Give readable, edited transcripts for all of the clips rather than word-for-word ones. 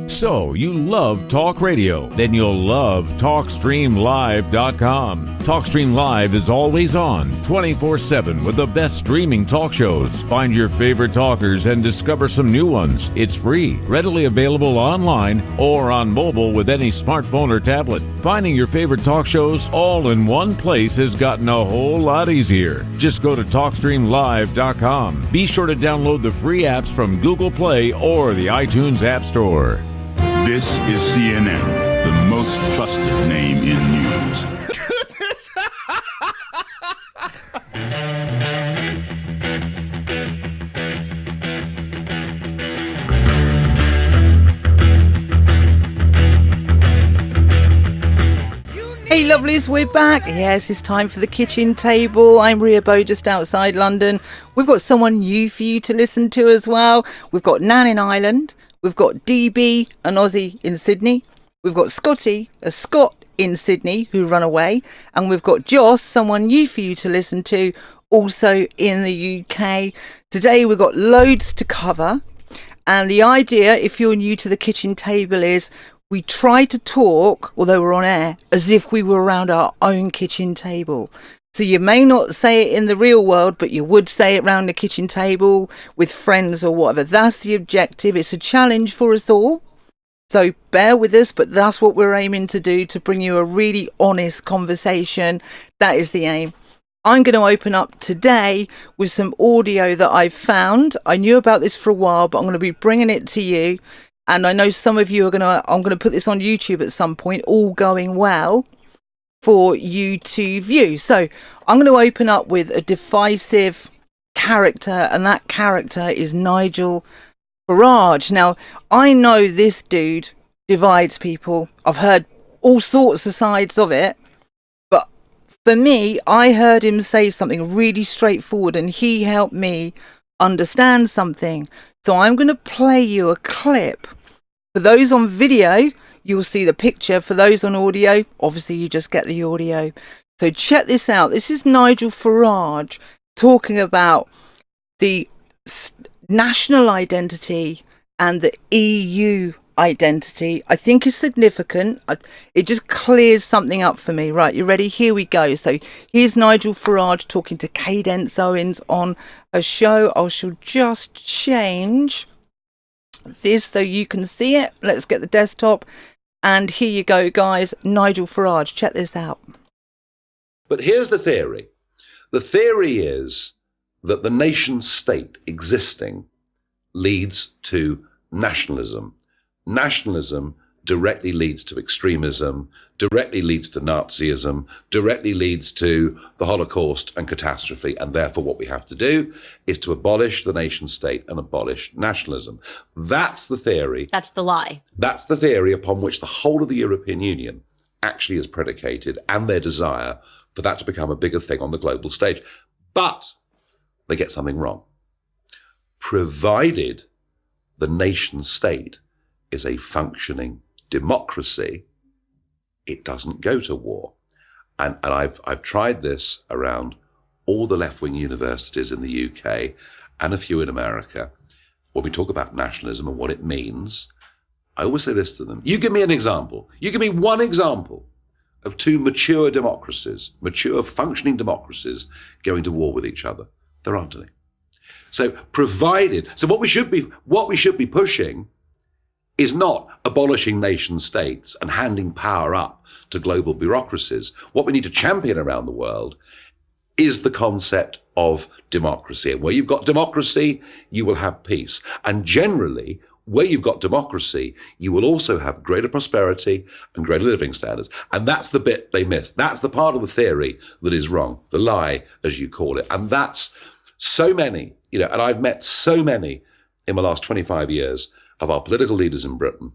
So, you love talk radio? Then you'll love TalkStreamLive.com. TalkStream Live is always on, 24/7 with the best streaming talk shows. Find your favorite talkers and discover some new ones. It's free, readily available online or on mobile with any smartphone or tablet. Finding your favorite talk shows all in one place has gotten a whole lot easier. Just go to TalkStreamLive.com. Be sure to download the free apps from Google Play or the iTunes App Store. This is CNN, the most trusted name in news. Hey lovelies, we're back. Yes, it's time for the kitchen table. I'm Ria Bow, just outside London. We've got someone new for you to listen to as well. We've got Nan in Ireland. We've got DB, an Aussie in Sydney. We've got Scotty, a Scot in Sydney who run away. And we've got Joss, someone new for you to listen to, also in the UK. Today we've got loads to cover. And the idea, if you're new to the kitchen table, is we try to talk, although we're on air, as if we were around our own kitchen table. So you may not say it in the real world, but you would say it around the kitchen table with friends or whatever. That's the objective. It's a challenge for us all. So bear with us, but that's what we're aiming to do, to bring you a really honest conversation. That is the aim. I'm going to open up today with some audio that I've found. I knew about this for a while, but I'm going to be bringing it to you. And I know some of you I'm going to put this on YouTube at some point, all going well, for you to view. So I'm going to open up with a divisive character, and that character is Nigel Farage. Now, I know this dude divides people. I've heard all sorts of sides of it. But for me, I heard him say something really straightforward, and he helped me understand something. So I'm going to play you a clip. For those on video, you'll see the picture. For those on audio, obviously you just get the audio. So check this out. This is Nigel Farage talking about the national identity and the EU identity. I think is significant. It just clears something up for me. Right, you ready? Here we go. So here's Nigel Farage talking to Cadence Owens on a show. I shall just change this so you can see it. Let's get the desktop. And here you go, guys. Nigel Farage. Check this out. But here's the theory. The theory is that the nation state existing leads to nationalism. Nationalism directly leads to extremism, directly leads to Nazism, directly leads to the Holocaust and catastrophe. And therefore what we have to do is to abolish the nation state and abolish nationalism. That's the theory. That's the lie. That's the theory upon which the whole of the European Union actually is predicated, and their desire for that to become a bigger thing on the global stage. But they get something wrong. Provided the nation state is a functioning democracy, it doesn't go to war. And I've tried this around all the left-wing universities in the UK and a few in America. When we talk about nationalism and what it means, I always say this to them. You give me an example. You give me one example of two mature democracies, mature functioning democracies going to war with each other. There aren't any. So what we should be pushing is not abolishing nation states and handing power up to global bureaucracies. What we need to champion around the world is the concept of democracy. And where you've got democracy, you will have peace. And generally, where you've got democracy, you will also have greater prosperity and greater living standards. And that's the bit they miss. That's the part of the theory that is wrong, the lie, as you call it. And that's so many, and I've met so many in the last 25 years of our political leaders in Britain.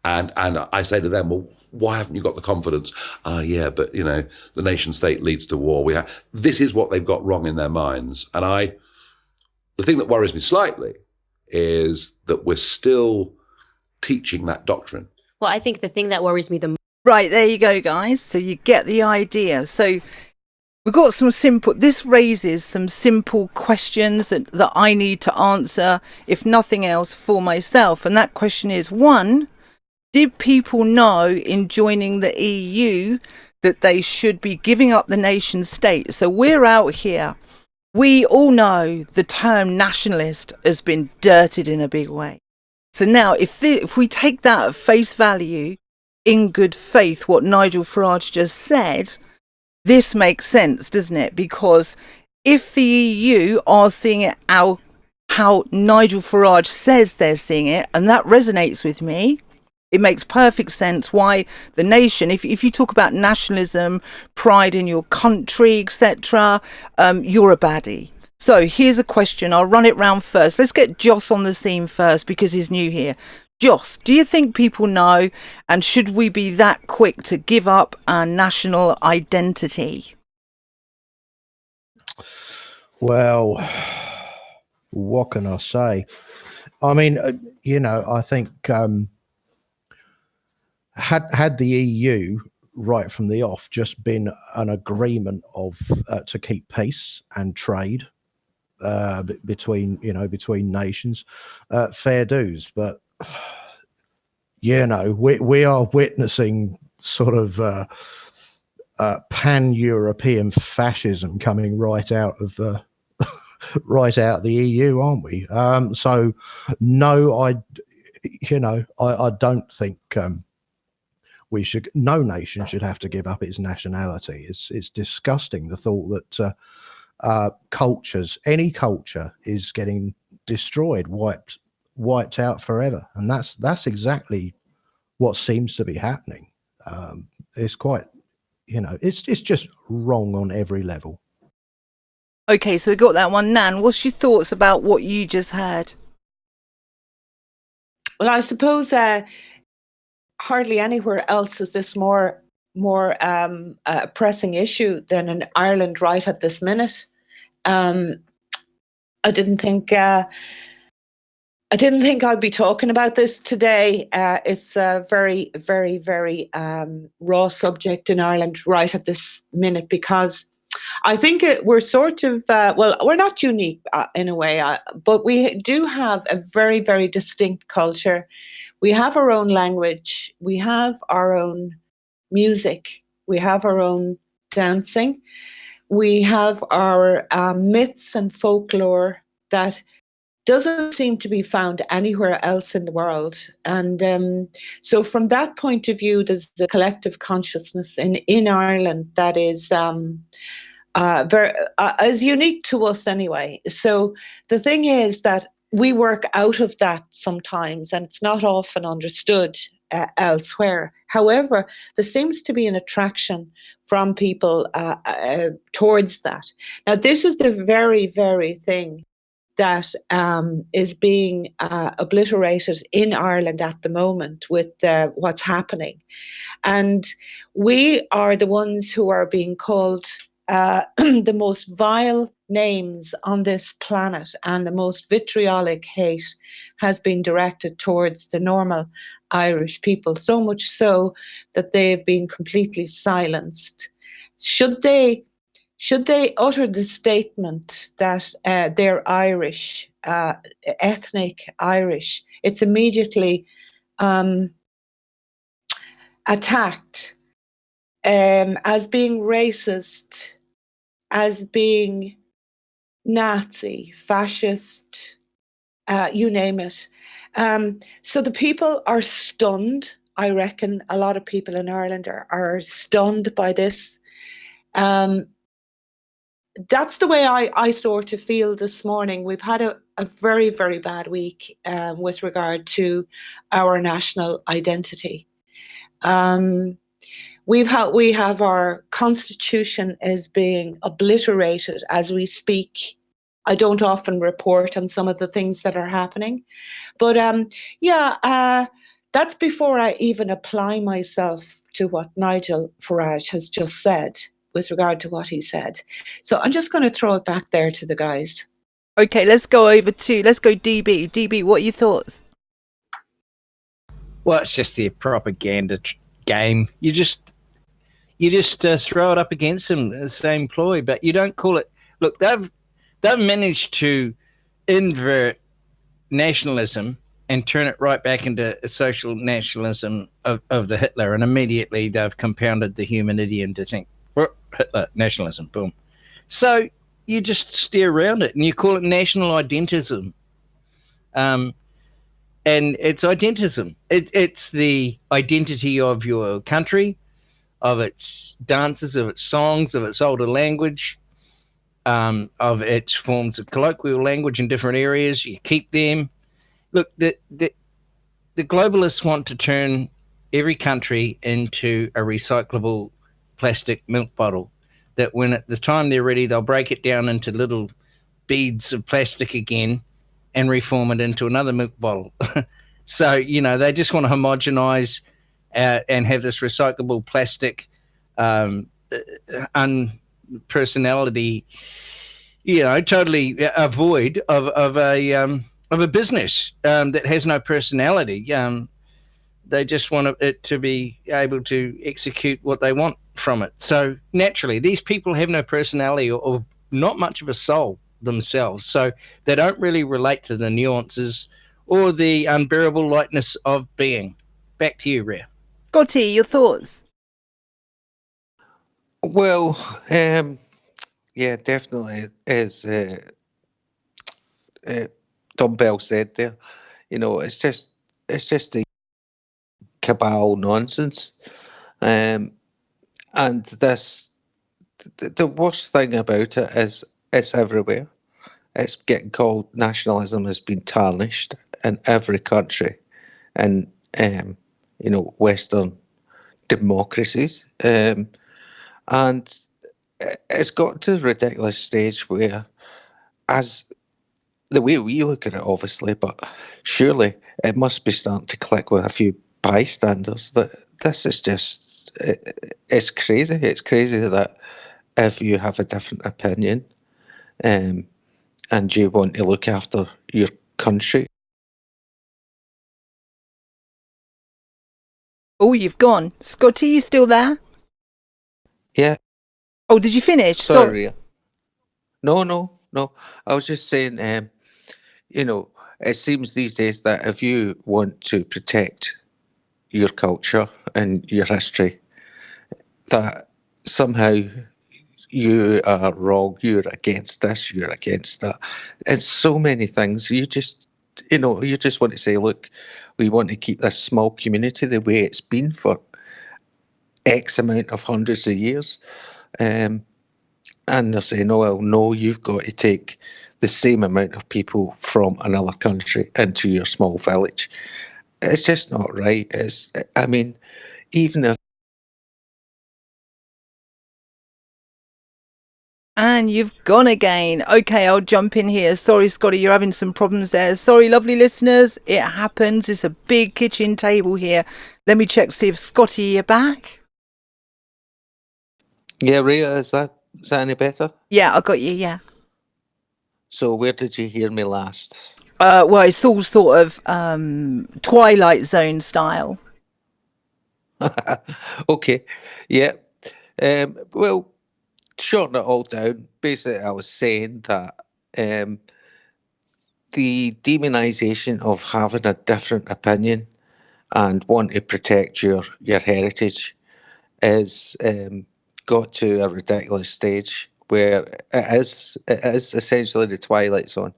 And I say to them, well, why haven't you got the confidence? But the nation state leads to war. This is what they've got wrong in their minds. And the thing that worries me slightly is that we're still teaching that doctrine. Well, I think the thing that worries me the most. Right, there you go, guys. So you get the idea. So We've got this raises some simple questions that I need to answer, if nothing else, for myself. And that question is, one, did people know in joining the EU that they should be giving up the nation state? So we're out here. We all know the term nationalist has been dirtied in a big way. So now if we take that at face value, in good faith, what Nigel Farage just said, this makes sense, doesn't it? Because if the EU are seeing it how Nigel Farage says they're seeing it, and that resonates with me, it makes perfect sense why the nation, if you talk about nationalism, pride in your country, etc., you're a baddie. So here's a question. I'll run it round first. Let's get Joss on the scene first because he's new here. Joss, do you think people know, and should we be that quick to give up our national identity? Well, what can I say? I mean, I think had the EU right from the off just been an agreement of to keep peace and trade between nations, fair dues, but we are witnessing sort of pan-European fascism coming right out of the EU, aren't we? So no, I don't think no nation should have to give up its nationality. It's disgusting, the thought that any culture is getting destroyed, wiped out forever, and that's exactly what seems to be happening. It's quite, it's just wrong on every level. Okay, so we got that one. Nan, what's your thoughts about what you just heard? Well, I suppose hardly anywhere else is this more a pressing issue than in Ireland right at this minute. I didn't think I'd be talking about this today. It's a very, very, very raw subject in Ireland right at this minute, because I think we're sort of, we're not unique in a way, but we do have a very, very distinct culture. We have our own language. We have our own music. We have our own dancing. We have our myths and folklore that doesn't seem to be found anywhere else in the world. And so from that point of view, there's a collective consciousness in Ireland that is very is unique to us anyway. So the thing is that we work out of that sometimes, and it's not often understood elsewhere. However, there seems to be an attraction from people towards that. Now, this is the very, very thing that is being obliterated in Ireland at the moment with what's happening. And we are the ones who are being called the most vile names on this planet, and the most vitriolic hate has been directed towards the normal Irish people, so much so that they've been completely silenced. Should they utter the statement that they're Irish, ethnic Irish, it's immediately attacked as being racist, as being Nazi, fascist, you name it. So the people are stunned. I reckon a lot of people in Ireland are stunned by this. That's the way I sort of feel this morning. We've had a very, very bad week with regard to our national identity. We have our constitution is being obliterated as we speak. I don't often report on some of the things that are happening, but that's before I even apply myself to what Nigel Farage has just said with regard to what he said. So I'm just going to throw it back there to the guys. Okay, let's go DB. DB, what are your thoughts? Well, it's just the propaganda game. You you just throw it up against them, the same ploy, but you don't call it. Look, they've managed to invert nationalism and turn it right back into a social nationalism of the Hitler, and immediately they've compounded the human idiom to think, Hitler, nationalism, boom. So you just steer around it and you call it national identism. And it's identism. It's the identity of your country, of its dances, of its songs, of its older language, of its forms of colloquial language in different areas. You keep them. Look, the globalists want to turn every country into a recyclable plastic milk bottle that when at the time they're ready, they'll break it down into little beads of plastic again and reform it into another milk bottle. So, they just want to homogenize and have this recyclable plastic unpersonality, totally void of a business that has no personality. They just want it to be able to execute what they want from it. So naturally, these people have no personality or not much of a soul themselves. So they don't really relate to the nuances or the unbearable lightness of being. Back to you, Rhea. Scotty, your thoughts? Well, yeah, definitely, as Tom Bell said there, it's just the cabal nonsense, and this the worst thing about it is it's everywhere. It's getting called nationalism has been tarnished in every country, and Western democracies, and it's got to a ridiculous stage where, as the way we look at it, obviously, but surely it must be starting to click with a few bystanders that this is just, it's crazy. It's crazy that if you have a different opinion, and you want to look after your country. Oh, you've gone. Scotty, you still there? Yeah. Oh, did you finish? Sorry, Rhea. No. I was just saying, it seems these days that if you want to protect your culture and your history, that somehow you are wrong, you're against this, you're against that. It's so many things. You just want to say, look, we want to keep this small community the way it's been for X amount of hundreds of years. And they're saying, oh, well, no, you've got to take the same amount of people from another country into your small village. It's just not right. Even if. And you've gone again. Okay, I'll jump in here. Sorry, Scotty, you're having some problems there. Sorry, lovely listeners. It happens. It's a big kitchen table here. Let me check, see if Scotty, you're back. Yeah, Rhea, is that any better? Yeah, I got you, yeah. So where did you hear me last? Well, it's all sort of Twilight Zone style. Okay, yeah. Well, shorten it all down. Basically, I was saying that the demonisation of having a different opinion and want to protect your heritage is got to a ridiculous stage where it is essentially the Twilight Zone.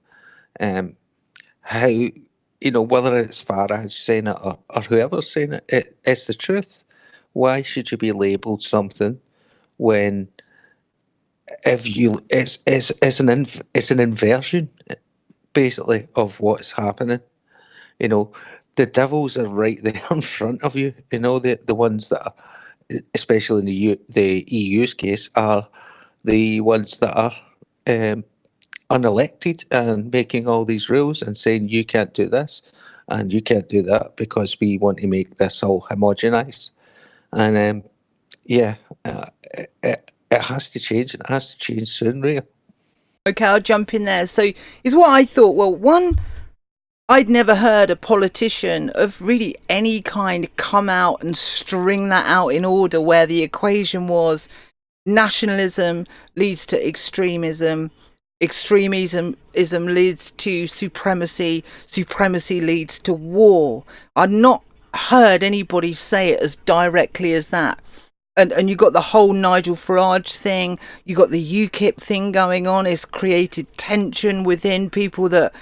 How, whether it's Farage saying it or whoever's saying it, it's the truth. Why should you be labelled something when if you it's an inversion basically of what's happening? The devils are right there in front of you. The ones that are, especially in the EU's case, are the ones that are unelected and making all these rules and saying you can't do this and you can't do that because we want to make this all homogenized. And it has to change. It has to change soon, Rhea. Okay, I'll jump in there. So is what I thought. Well, one, I'd never heard a politician of really any kind come out and string that out in order, where the equation was nationalism leads to extremism, extremism leads to supremacy, supremacy leads to war. I've not heard anybody say it as directly as that. And you got the whole Nigel Farage thing, you got the UKIP thing going on. It's created tension within people that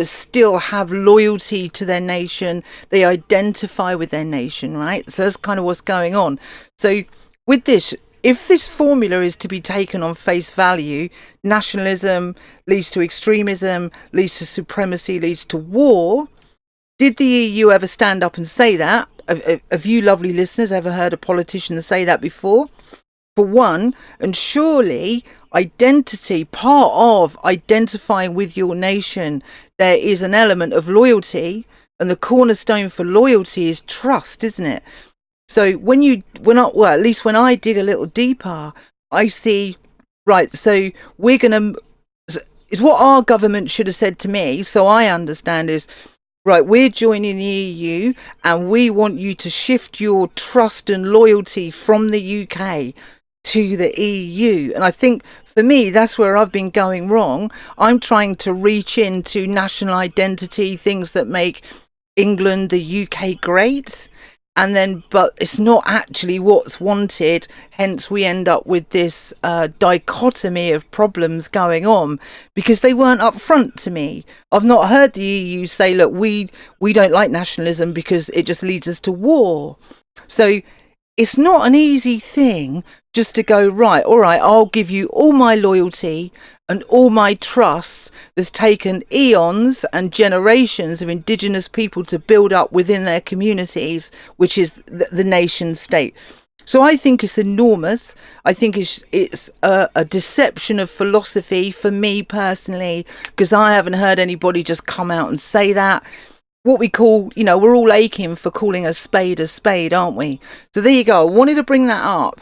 still have loyalty to their nation. They identify with their nation, right? So that's kind of what's going on. So with this, if this formula is to be taken on face value, nationalism leads to extremism, leads to supremacy, leads to war. Did the EU ever stand up and say that? Have you lovely listeners ever heard a politician say that before? For one, and surely identity, part of identifying with your nation, there is an element of loyalty, and the cornerstone for loyalty is trust, isn't it? So at least when I dig a little deeper, I see, right, so is what our government should have said to me, so I understand, is, right, we're joining the EU and we want you to shift your trust and loyalty from the UK to the EU. And I think for me, that's where I've been going wrong. I'm trying to reach into national identity, things that make England, the UK great. But it's not actually what's wanted. Hence, we end up with this dichotomy of problems going on because they weren't upfront to me. I've not heard the EU say, look, we don't like nationalism because it just leads us to war. So it's not an easy thing just to go, right, all right, I'll give you all my loyalty and all my trust. There's taken eons and generations of indigenous people to build up within their communities, which is the nation state. So I think it's enormous. I think it's a deception of philosophy for me personally, because I haven't heard anybody just come out and say that. What we call, we're all aching for calling a spade, aren't we? So there you go. I wanted to bring that up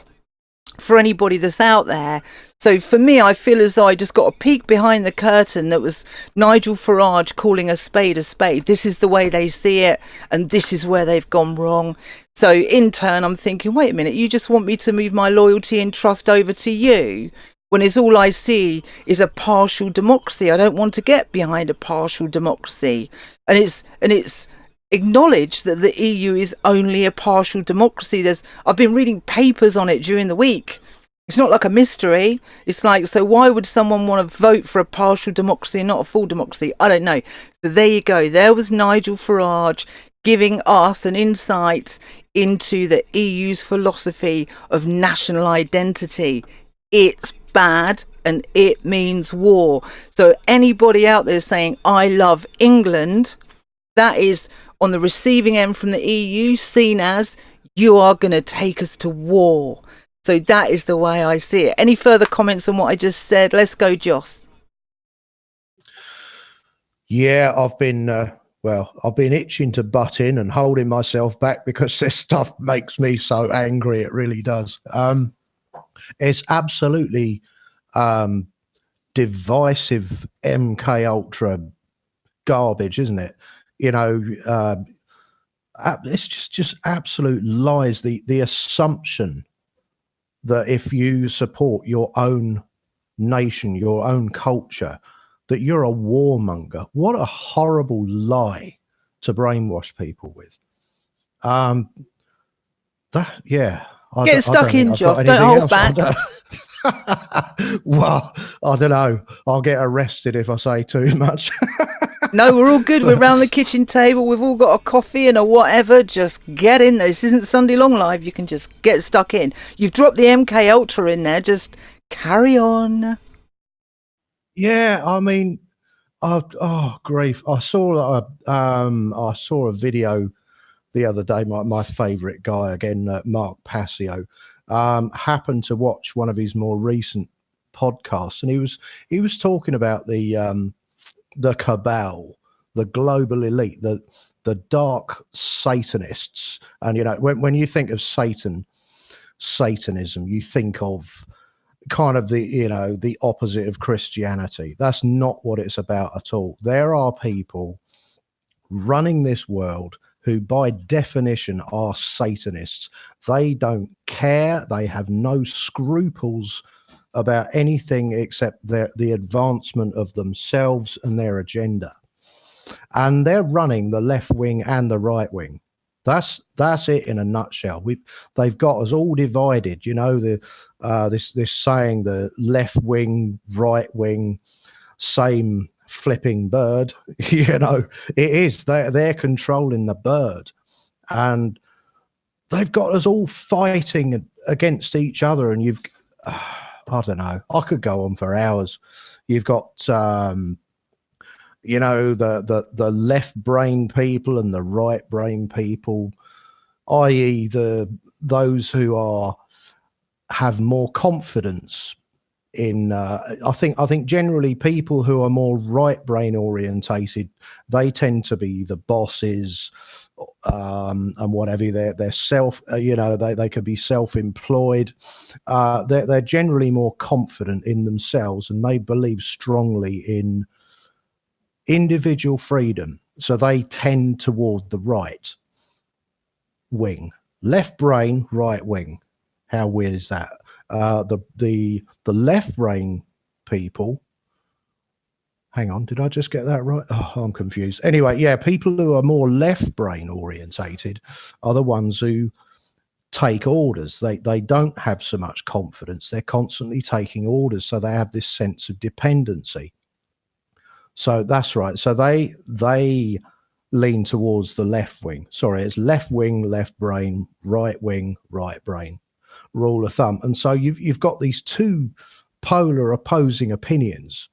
for anybody that's out there. So for me, I feel as though I just got a peek behind the curtain that was Nigel Farage calling a spade. This is the way they see it, and this is where they've gone wrong. So in turn, I'm thinking, wait a minute, you just want me to move my loyalty and trust over to you? When it's all I see is a partial democracy. I don't want to get behind a partial democracy. And it's acknowledged that the EU is only a partial democracy. I've been reading papers on it during the week. It's not like a mystery. It's like, so why would someone want to vote for a partial democracy and not a full democracy? I don't know. So there you go. There was Nigel Farage giving us an insight into the EU's philosophy of national identity. It's bad and it means war. So anybody out there saying, I love England, that is on the receiving end from the EU, seen as you are going to take us to war. So that is the way I see it. Any further comments on what I just said? Let's go, Joss. Yeah, I've been itching to butt in and holding myself back because this stuff makes me so angry. It really does. It's absolutely divisive MK Ultra garbage, isn't it? It's just absolute lies. The assumption that if you support your own nation, your own culture, that you're a warmonger. What a horrible lie to brainwash people with. Get stuck in, Joss. Don't hold back. Well, I don't know. I'll get arrested if I say too much. No, we're all good. We're around the kitchen table. We've all got a coffee and a whatever. Just get in there. This isn't Sunday Long Live. You can just get stuck in. You've dropped the MK Ultra in there. Just carry on. Yeah, I mean, grief! I saw a video the other day. My favourite guy again, Mark Passio, happened to watch one of his more recent podcasts, and he was talking about the cabal, the global elite, the dark Satanists. And when you think of Satanism, you think of kind of the opposite of Christianity. That's not what it's about at all. There are people running this world, who by definition are Satanists. They don't care. They have no scruples about anything except the advancement of themselves and their agenda. And they're running the left wing and the right wing. That's it in a nutshell. They've got us all divided. You know, this saying, the left wing, right wing, same flipping bird. You know, it is. They're controlling the bird, and they've got us all fighting against each other. And you've, I don't know, I could go on for hours. You've got you know, the left brain people and the right brain people, i.e. those who have more confidence in I think generally people who are more right brain orientated, they tend to be the bosses, and whatever. They're self, you know, they could be self-employed. They're generally more confident in themselves, and they believe strongly in individual freedom, so they tend toward the right wing. Left brain, right wing. How weird is that? The left brain people. Hang on, did I just get that right? Oh, I'm confused. Anyway, yeah, people who are more left brain orientated are the ones who take orders. They don't have so much confidence. They're constantly taking orders, so they have this sense of dependency. So that's right. So they lean towards the left wing. Sorry, it's left wing, left brain, right wing, right brain, rule of thumb. And so you've got these two polar opposing opinions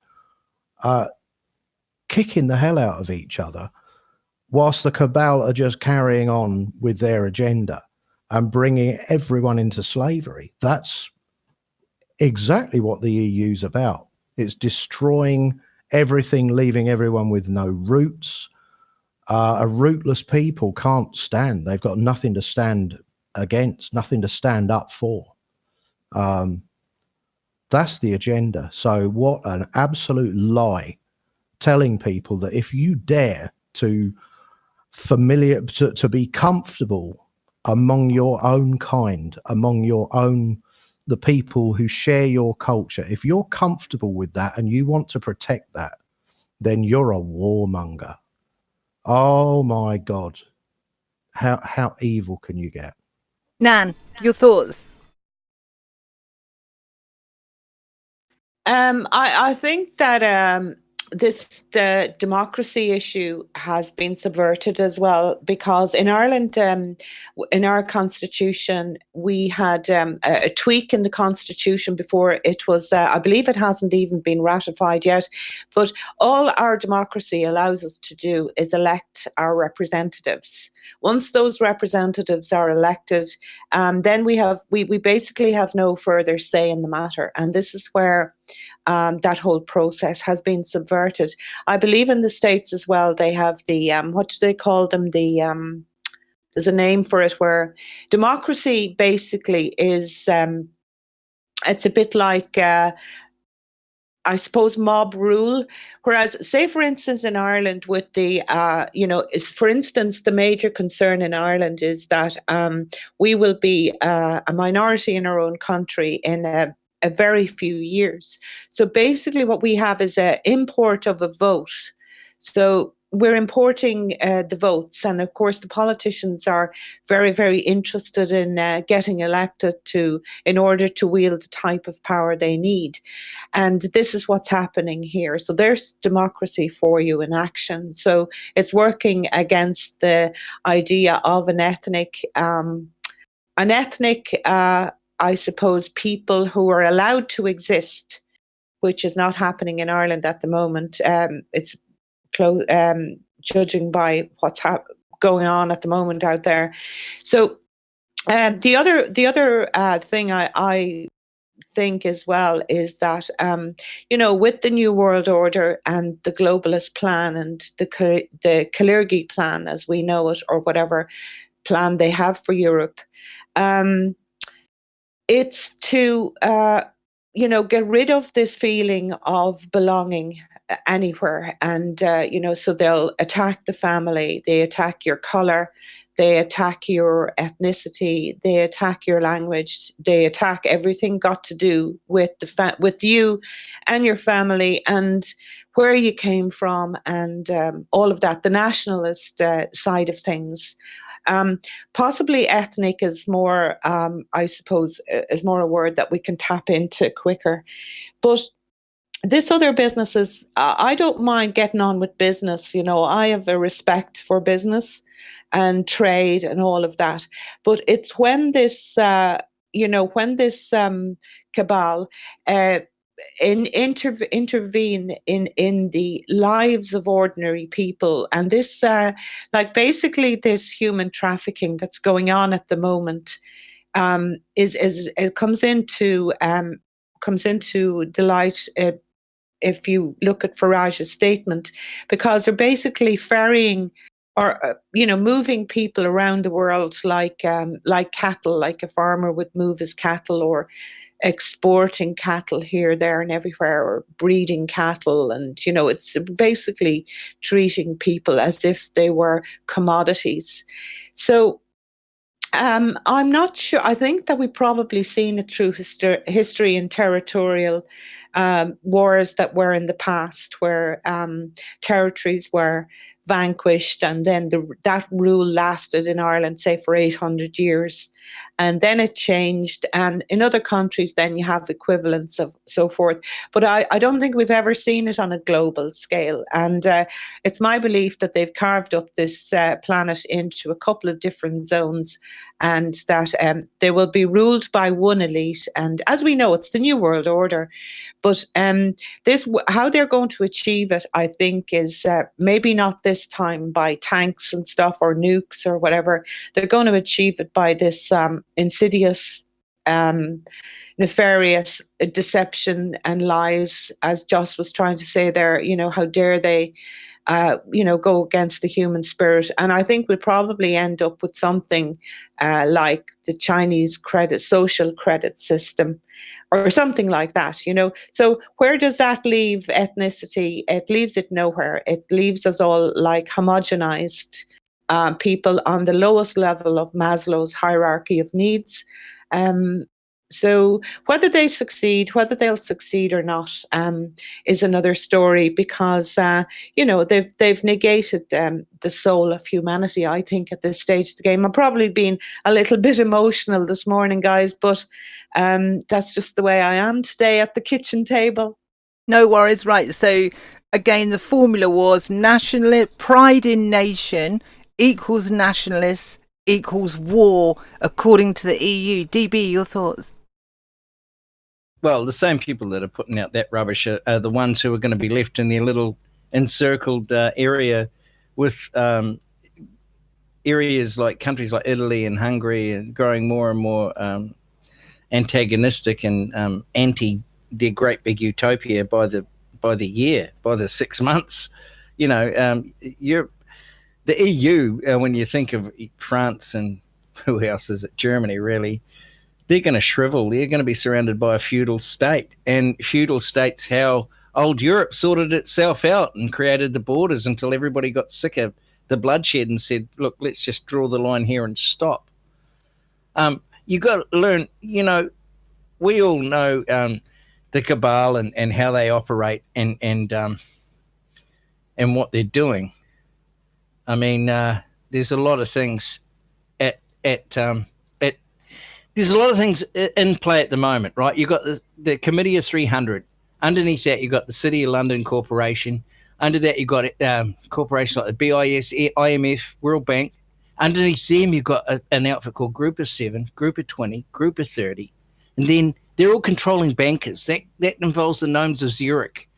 kicking the hell out of each other, whilst the cabal are just carrying on with their agenda and bringing everyone into slavery. That's exactly what the EU's about. It's destroying everything, leaving everyone with no roots. A rootless people can't stand. They've got nothing to stand against, nothing to stand up for. That's the agenda. So what an absolute lie, telling people that if you dare to be comfortable among your own kind, among the people who share your culture, if you're comfortable with that and you want to protect that, then you're a warmonger. Oh my God. How evil can you get? Nan, your thoughts? I think that the democracy issue has been subverted as well, because in Ireland, in our constitution, we had a tweak in the constitution before it was, I believe it hasn't even been ratified yet, but all our democracy allows us to do is elect our representatives. Once those representatives are elected, then we basically have no further say in the matter. And this is where that whole process has been subverted. I believe in the States as well, they have the, what do they call them? There's a name for it, where democracy basically is, it's a bit like, I suppose, mob rule. Whereas, say, for instance, in Ireland, with the, for instance, the major concern in Ireland is that we will be a minority in our own country in a very few years. So basically, what we have is an import of a vote. So we're importing the votes, and of course, the politicians are very, very interested in getting elected in order to wield the type of power they need. And this is what's happening here. So there's democracy for you in action. So it's working against the idea of an ethnic, I suppose, people who are allowed to exist, which is not happening in Ireland at the moment. It's judging by what's going on at the moment out there. So the other thing I think as well is that with the New World Order and the globalist plan and the Kalergi plan, as we know it, or whatever plan they have for Europe, it's to get rid of this feeling of belonging anywhere. And, so they'll attack the family, they attack your color, they attack your ethnicity, they attack your language, they attack everything got to do with with you and your family and where you came from, and all of that, the nationalist side of things. Possibly ethnic is more, I suppose, is more a word that we can tap into quicker. But this other businesses, I don't mind getting on with business. I have a respect for business and trade and all of that. But it's when this, cabal intervene in the lives of ordinary people, and this, like basically this human trafficking that's going on at the moment, is it comes into the light, if you look at Farage's statement, because they're basically ferrying or moving people around the world like cattle, like a farmer would move his cattle, or exporting cattle here, there, and everywhere, or breeding cattle, and it's basically treating people as if they were commodities. So I'm not sure. I think that we've probably seen it through history and territorial wars that were in the past, where territories were vanquished, and then that rule lasted in Ireland, say, for 800 years. And then it changed. And in other countries, then you have equivalents of so forth. But I don't think we've ever seen it on a global scale. And it's my belief that they've carved up this planet into a couple of different zones, and that they will be ruled by one elite. And as we know, it's the New World Order. But how they're going to achieve it, I think, is maybe not this time by tanks and stuff or nukes or whatever. They're going to achieve it by this insidious, nefarious deception and lies, as Joss was trying to say there. How dare they go against the human spirit. And I think we'll probably end up with something like the Chinese social credit system, or something like that. So where does that leave ethnicity? It leaves it nowhere. It leaves us all like homogenized people on the lowest level of Maslow's hierarchy of needs. So whether they'll succeed or not, is another story, because they've negated the soul of humanity, I think, at this stage of the game. I'm probably being a little bit emotional this morning, guys, but that's just the way I am today at the kitchen table. No worries. Right. So again, the formula was pride in nation equals nationalists equals war, according to the EU. DB, your thoughts? Well, the same people that are putting out that rubbish are the ones who are going to be left in their little encircled area with areas like countries like Italy and Hungary, and growing more and more antagonistic and anti their great big utopia by the 6 months. The EU, when you think of France and who else is it, Germany, really, they're going to shrivel. They're going to be surrounded by a feudal state. And feudal states, how old Europe sorted itself out and created the borders until everybody got sick of the bloodshed and said, look, let's just draw the line here and stop. You got to learn, we all know the cabal and how they operate and what they're doing. I mean, there's a lot of things there's a lot of things in play at the moment, right? You've got the Committee of 300. Underneath that, you've got the City of London Corporation. Under that, you've got corporations like the BIS, IMF, World Bank. Underneath them, you've got an outfit called Group of 7, Group of 20, Group of 30. And then they're all controlling bankers. That involves the gnomes of Zurich,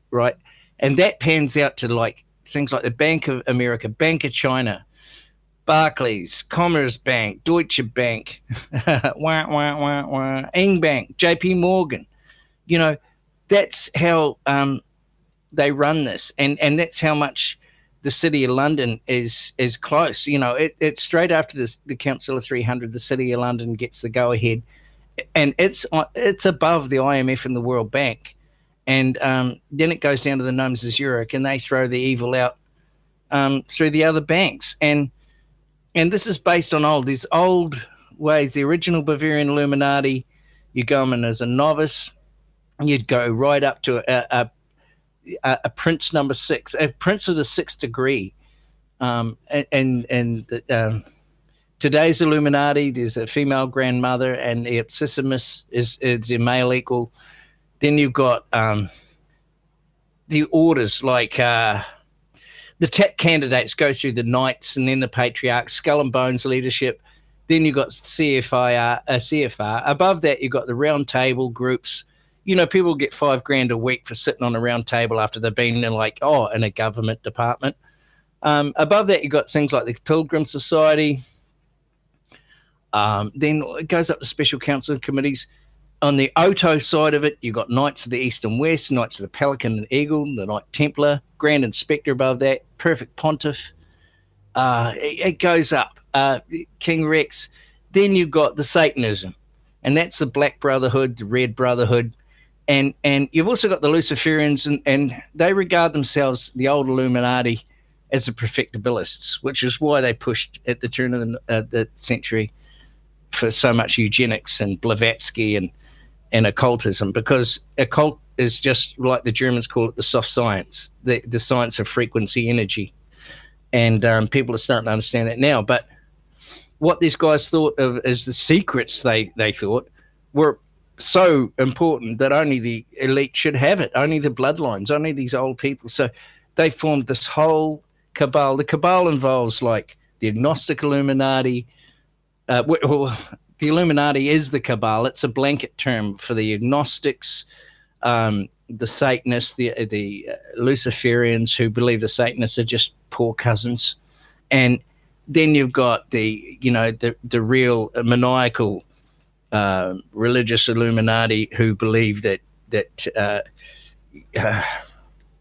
right? And that pans out to like things like the Bank of America, Bank of China, Barclays, Commerce Bank, Deutsche Bank, Ing Bank, JP Morgan. That's how they run this. And that's how much the City of London is close. It's straight after the Council of 300, the City of London gets the go-ahead. And it's above the IMF and the World Bank. And then it goes down to the gnomes of Zurich, and they throw the evil out through the other banks. And this is based on these old ways. The original Bavarian Illuminati, you go in as a novice, you'd go right up to a prince number 6, a prince of the 6th degree. Today's Illuminati, there's a female grandmother, and the Ipsissimus is a male equal. Then you've got the orders, like the top candidates go through the knights and then the patriarchs, skull and bones leadership. Then you've got CFR. Above that, you've got the round table groups. People get $5,000 a week for sitting on a round table after they've been in a government department. Above that, you've got things like the Pilgrim Society. Then it goes up to special council committees. On the Oto side of it, you've got Knights of the East and West, Knights of the Pelican and Eagle, the Knight Templar, Grand Inspector above that, Perfect Pontiff. It goes up. King Rex. Then you've got the Satanism, and that's the Black Brotherhood, the Red Brotherhood. And you've also got the Luciferians, and they regard themselves, the old Illuminati, as the perfectibilists, which is why they pushed at the turn of the century for so much eugenics and Blavatsky and occultism, because occult is just like the Germans call it, the soft science, the science of frequency energy. And people are starting to understand that now. But what these guys thought of as the secrets they thought were so important that only the elite should have it, only the bloodlines, only these old people. So they formed this whole cabal. The cabal involves like the agnostic Illuminati. The Illuminati is the cabal. It's a blanket term for the agnostics, the Satanists, the Luciferians, who believe the Satanists are just poor cousins. And then you've got the real maniacal religious Illuminati, who believe that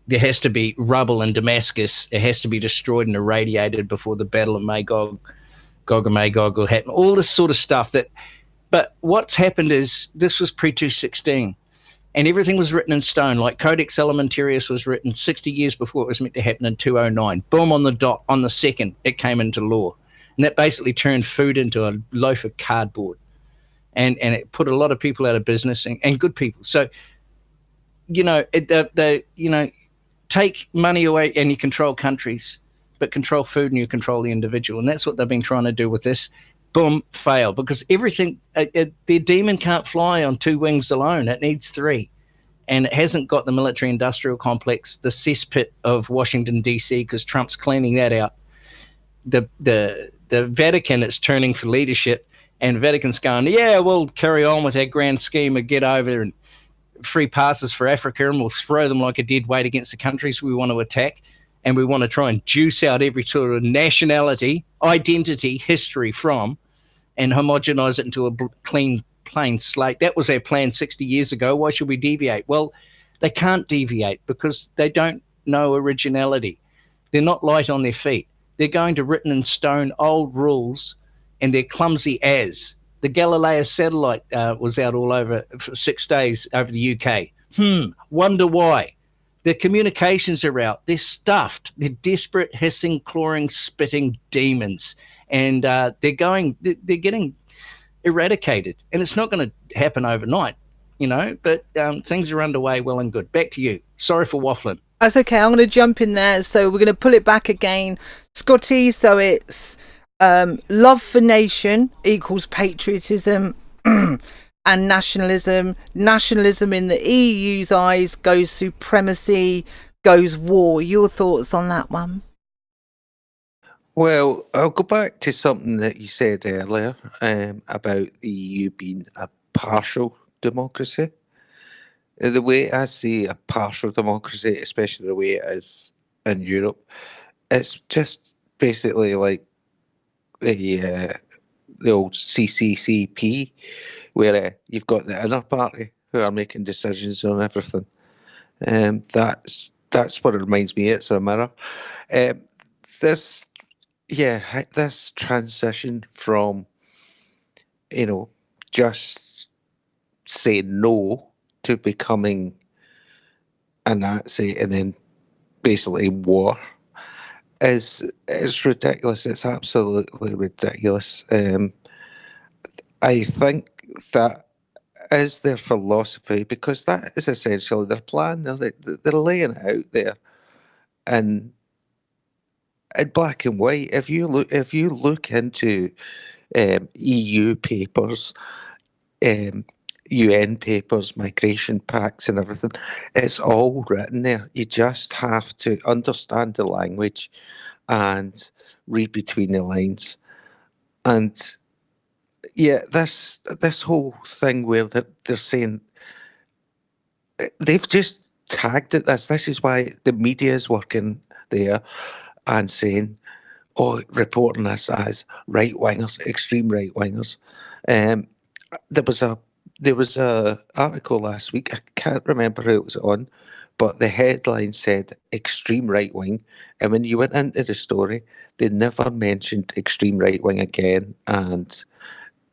there has to be rubble in Damascus. It has to be destroyed and irradiated before the Battle of Gog and Magog will happen. All this sort of stuff. But what's happened is this was pre-216, and everything was written in stone. Like Codex Alimentarius was written 60 years before it was meant to happen in 209. Boom, on the dot, on the second, it came into law. And that basically turned food into a loaf of cardboard. And it put a lot of people out of business, and good people. So, take money away and you control countries, but control food and you control the individual. And that's what they've been trying to do with this. Boom, fail. Because everything, their demon can't fly on 2 wings alone. It needs 3. And it hasn't got the military-industrial complex, the cesspit of Washington, D.C., because Trump's cleaning that out. The Vatican is turning for leadership, and the Vatican's going, yeah, we'll carry on with our grand scheme and get over and free passes for Africa, and we'll throw them like a dead weight against the countries we want to attack. And we want to try and juice out every sort of nationality, identity, history from, and homogenize it into a clean, plain slate. That was our plan 60 years ago. Why should we deviate? Well, they can't deviate because they don't know originality. They're not light on their feet. They're going to written in stone old rules, and they're clumsy as. The Galileo satellite was out all over for 6 days over the UK. Wonder why. Their communications are out. They're stuffed. They're desperate, hissing, clawing, spitting demons. And they're getting eradicated. And it's not going to happen overnight, but things are underway well and good. Back to you. Sorry for waffling. That's okay. I'm going to jump in there. So we're going to pull it back again. Scotty, so it's love for nation equals patriotism and nationalism. Nationalism in the EU's eyes goes supremacy, goes war. Your thoughts on that one? Well, I'll go back to something that you said earlier about the EU being a partial democracy. The way I see a partial democracy, especially the way it is in Europe, it's just basically like the old CCCP, where you've got the inner party who are making decisions on everything. That's what it reminds me. It's a mirror. This transition from just saying no to becoming a Nazi and then basically war is ridiculous. It's absolutely ridiculous. I think that is their philosophy, because that is essentially their plan. They're laying it out there in black and white. If you look into EU papers, UN papers, migration pacts, and everything, it's all written there. You just have to understand the language and read between the lines. And yeah, this whole thing where they're saying, they've just tagged it this. This is why the media is working there and saying, oh, reporting this as right wingers, extreme right wingers. Um, there was a article last week. I can't remember who it was on, but the headline said extreme right wing, and when you went into the story, they never mentioned extreme right wing again. And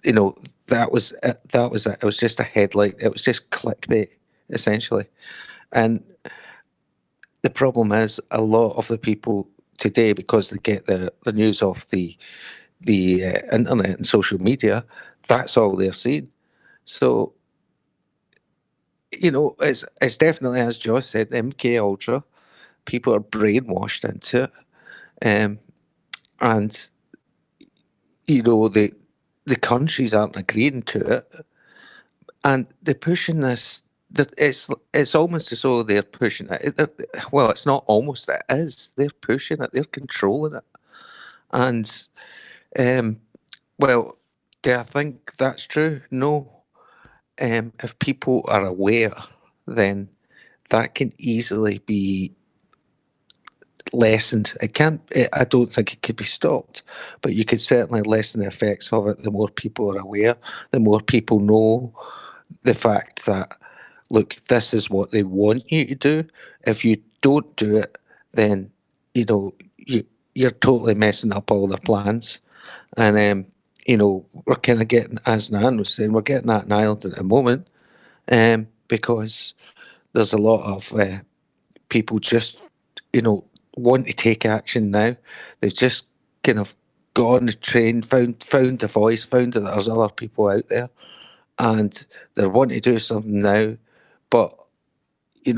that was it. That was it. It was just a headline. It was just clickbait, essentially. And the problem is, a lot of the people today, because they get the news off the internet and social media, that's all they're seeing. So, it's definitely, as Josh said, MK Ultra. People are brainwashed into it, and the countries aren't agreeing to it, and they're pushing this. That it's almost as though they're pushing it. Well, it's not almost. It is. They're pushing it. They're controlling it, and well, do I think that's true? No. If people are aware, then that can easily be lessened. I don't think it could be stopped, but you could certainly lessen the effects of it. The more people are aware, the more people know the fact that, look, this is what they want you to do. If you don't do it, then you're totally messing up all their plans. And we're kind of getting, as Nan was saying, we're getting that in Ireland at the moment, because there's a lot of people just, want to take action now. They've just kind of got on the train, found the voice, found that there's other people out there, and they're wanting to do something now. But it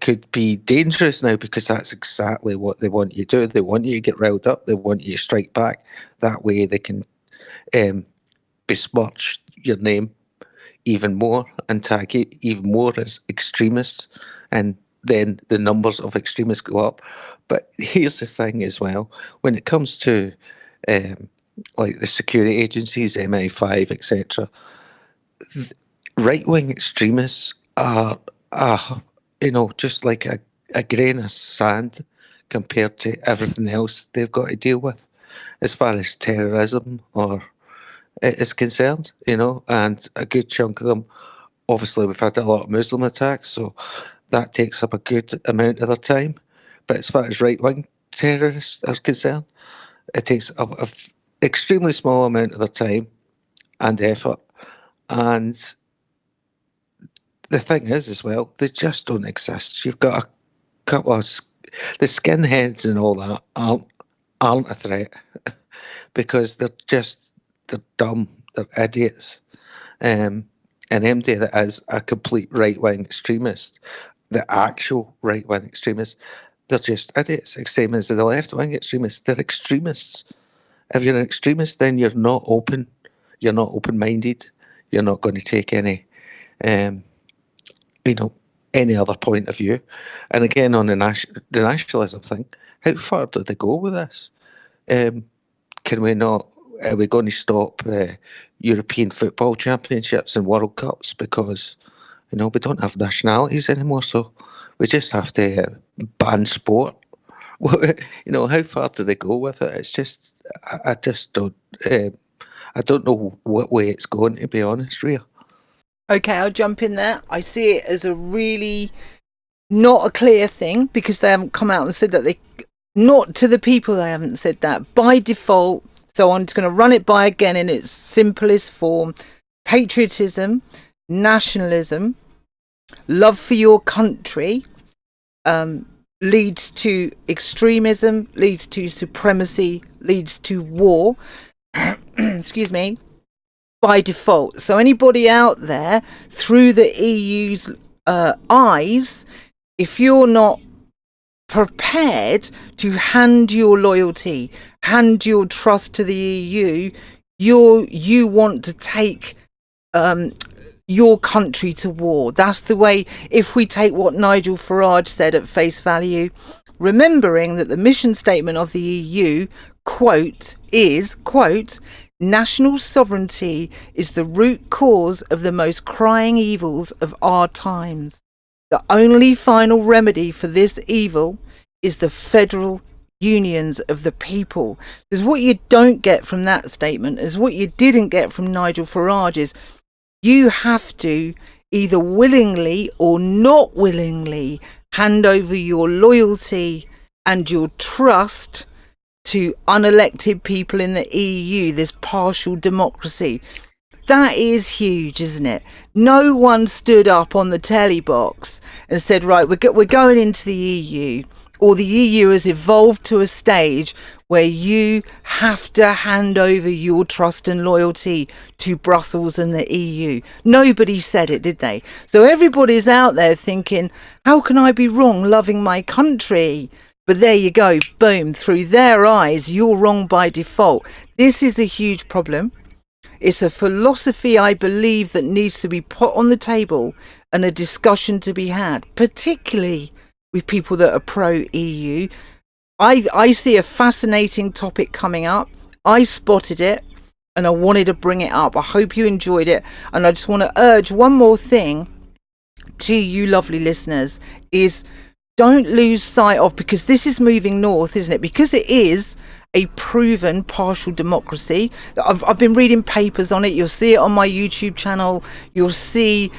could be dangerous now, because that's exactly what they want you to do. They want you to get riled up. They want you to strike back. That way they can besmirch your name even more and tag it even more as extremists, and then the numbers of extremists go up. But here's the thing as well: when it comes to like the security agencies, MI5, etc., right-wing extremists are, just like a grain of sand compared to everything else they've got to deal with, as far as terrorism or is concerned, and a good chunk of them. Obviously, we've had a lot of Muslim attacks, so that takes up a good amount of their time. But as far as right-wing terrorists are concerned, it takes up an extremely small amount of their time and effort. And the thing is, as well, they just don't exist. You've got a couple of the skinheads and all that aren't a threat because they're dumb, they're idiots. And MD that is a complete right-wing extremist, the actual right-wing extremist, they're just idiots. Same as the left-wing extremists, they're extremists. If you're an extremist, then you're not open. You're not open-minded. You're not going to take any, any other point of view. And again, on the nationalism thing, how far did they go with this? Can we not? Are we going to stop European football championships and World Cups because we don't have nationalities anymore? So we just have to ban sport. How far do they go with it? It's just I just don't. I don't know what way it's going, to be honest, Rhea. Okay, I'll jump in there. I see it as a really not a clear thing because they haven't come out and said that not to the people, they haven't said that by default. So I'm just going to run it by again in its simplest form. Patriotism, nationalism, Love for your country leads to extremism, leads to supremacy, leads to war. Excuse me. By default. So anybody out there through the EU's eyes, if you're not prepared to hand your loyalty, hand your trust to the EU, you want to take your country to war. That's the way. If we take what Nigel Farage said at face value, remembering that the mission statement of the EU, quote, is, quote, national sovereignty is the root cause of the most crying evils of our times. The only final remedy for this evil is the federal unions of the people. Because what you don't get from that statement is what you didn't get from Nigel Farage is you have to either willingly or not willingly hand over your loyalty and your trust to unelected people in the EU, this partial democracy. That is huge, isn't it? No one stood up on the telly box and said, right, we're going into the EU, or the EU has evolved to a stage where you have to hand over your trust and loyalty to Brussels and the EU. Nobody said it, did they? So everybody's out there thinking, how can I be wrong loving my country? But there you go, boom, through their eyes, you're wrong by default. This is a huge problem. It's a philosophy, I believe, that needs to be put on the table and a discussion to be had, particularly with people that are pro-EU. I see a fascinating topic coming up. I spotted it and I wanted to bring it up. I hope you enjoyed it. And I just want to urge one more thing to you lovely listeners is don't lose sight of, because this is moving north, isn't it? Because it is a proven partial democracy. I've been reading papers on it. You'll see it on my YouTube channel. You'll see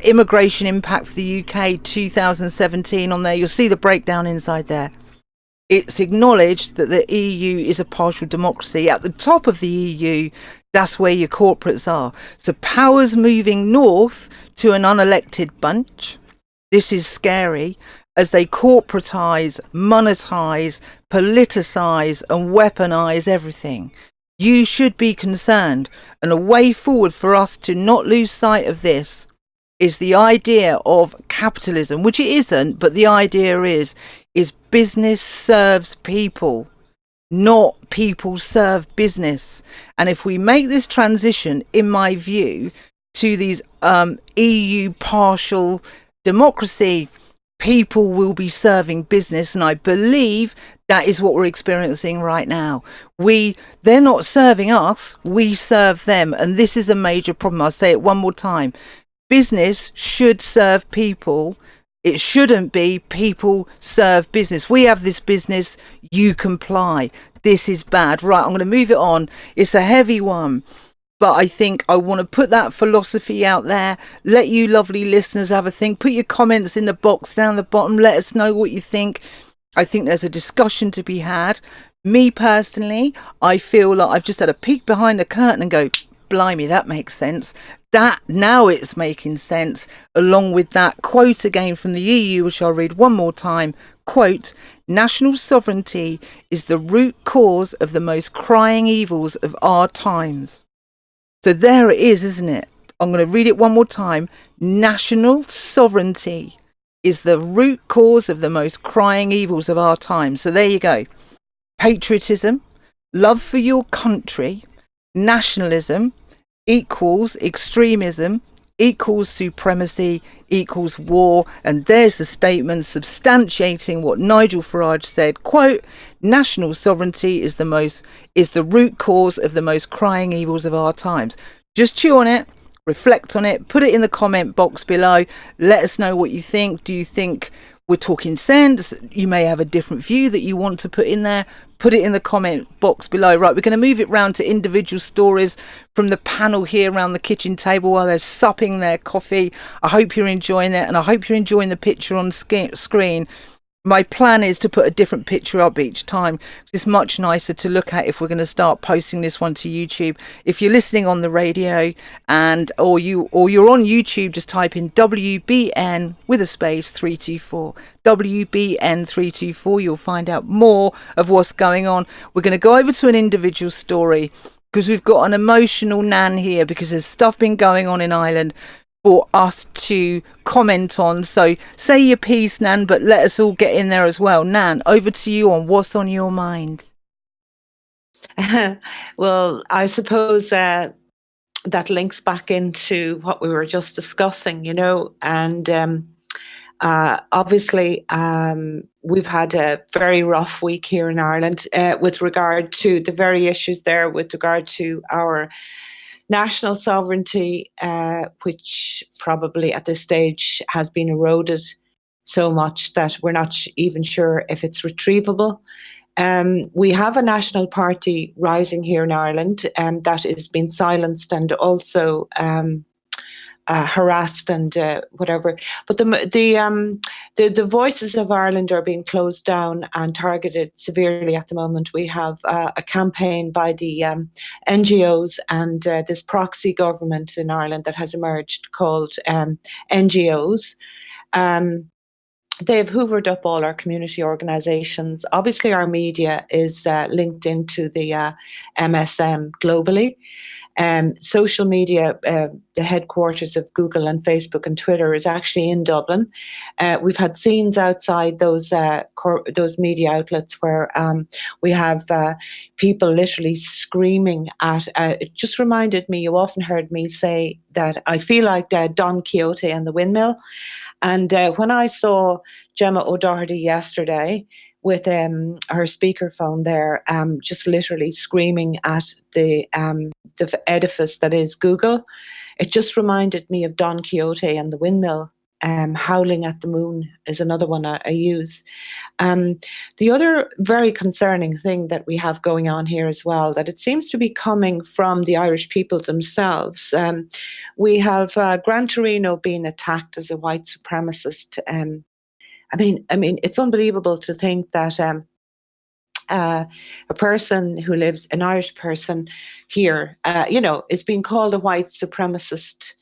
immigration impact for the UK 2017 on there. You'll see the breakdown inside there. It's acknowledged that the EU is a partial democracy. At the top of the EU, that's where your corporates are. So power's moving north to an unelected bunch. This is scary, as they corporatize, monetize, politicize and weaponize everything. You should be concerned, and a way forward for us to not lose sight of this is the idea of capitalism, which it isn't, but the idea is business serves people, not people serve business. And if we make this transition, in my view, to these EU partial democracy, people will be serving business, and I believe that is what we're experiencing right now. They're not serving us, we serve them, and this is a major problem. I'll say it one more time. Business should serve people. It shouldn't be people serve business. We have this business, you comply. This is bad. Right, I'm going to move it on. It's a heavy one, but I think I want to put that philosophy out there. Let you lovely listeners have a think. Put your comments in the box down the bottom. Let us know what you think. I think there's a discussion to be had. Me personally, I feel like I've just had a peek behind the curtain and go, blimey, that makes sense. That now it's making sense, along with that quote again from the EU, which I'll read one more time. Quote, national sovereignty is the root cause of the most crying evils of our times. So there it is, isn't it? I'm going to read it one more time. National sovereignty is the root cause of the most crying evils of our times. So there you go. Patriotism, love for your country, nationalism equals extremism, equals supremacy, equals war. And there's the statement substantiating what Nigel Farage said. Quote, national sovereignty is the root cause of the most crying evils of our times. Just chew on it, reflect on it, put it in the comment box below. Let us know what you think. Do you think we're talking sense? You may have a different view that you want to put in there. Put it in the comment box below. Right, we're going to move it round to individual stories from the panel here around the kitchen table while they're supping their coffee. I hope you're enjoying it, and I hope you're enjoying the picture on screen. My plan is to put a different picture up each time. It's much nicer to look at if we're going to start posting this one to YouTube. If you're listening on the radio or you're on YouTube, just type in WBN with a space 324. WBN 324. You'll find out more of what's going on. We're going to go over to an individual story because we've got an emotional Nan here because there's stuff been going on in Ireland for us to comment on. So say your piece, Nan, but let us all get in there as well. Nan, over to you on what's on your mind. Well, I suppose that links back into what we were just discussing, and obviously we've had a very rough week here in Ireland with regard to the very issues there, with regard to our national sovereignty, which probably at this stage has been eroded so much that we're not even sure if it's retrievable. We have a national party rising here in Ireland that is being silenced and also harassed and whatever. But the voices of Ireland are being closed down and targeted severely at the moment. We have a campaign by the NGOs and this proxy government in Ireland that has emerged called NGOs. They've hoovered up all our community organisations. Obviously, our media is linked into the MSM globally. Social media, the headquarters of Google and Facebook and Twitter is actually in Dublin. We've had scenes outside those media outlets where we have people literally screaming at. It just reminded me. You often heard me say that I feel like Don Quixote and the windmill. And when I saw Gemma O'Doherty yesterday with her speakerphone there, just literally screaming at the edifice that is Google, it just reminded me of Don Quixote and the windmill. Howling at the moon is another one I use. The other very concerning thing that we have going on here as well, that it seems to be coming from the Irish people themselves. We have Gran Torino being attacked as a white supremacist. I mean, it's unbelievable to think that a person who lives, an Irish person here, is being called a white supremacist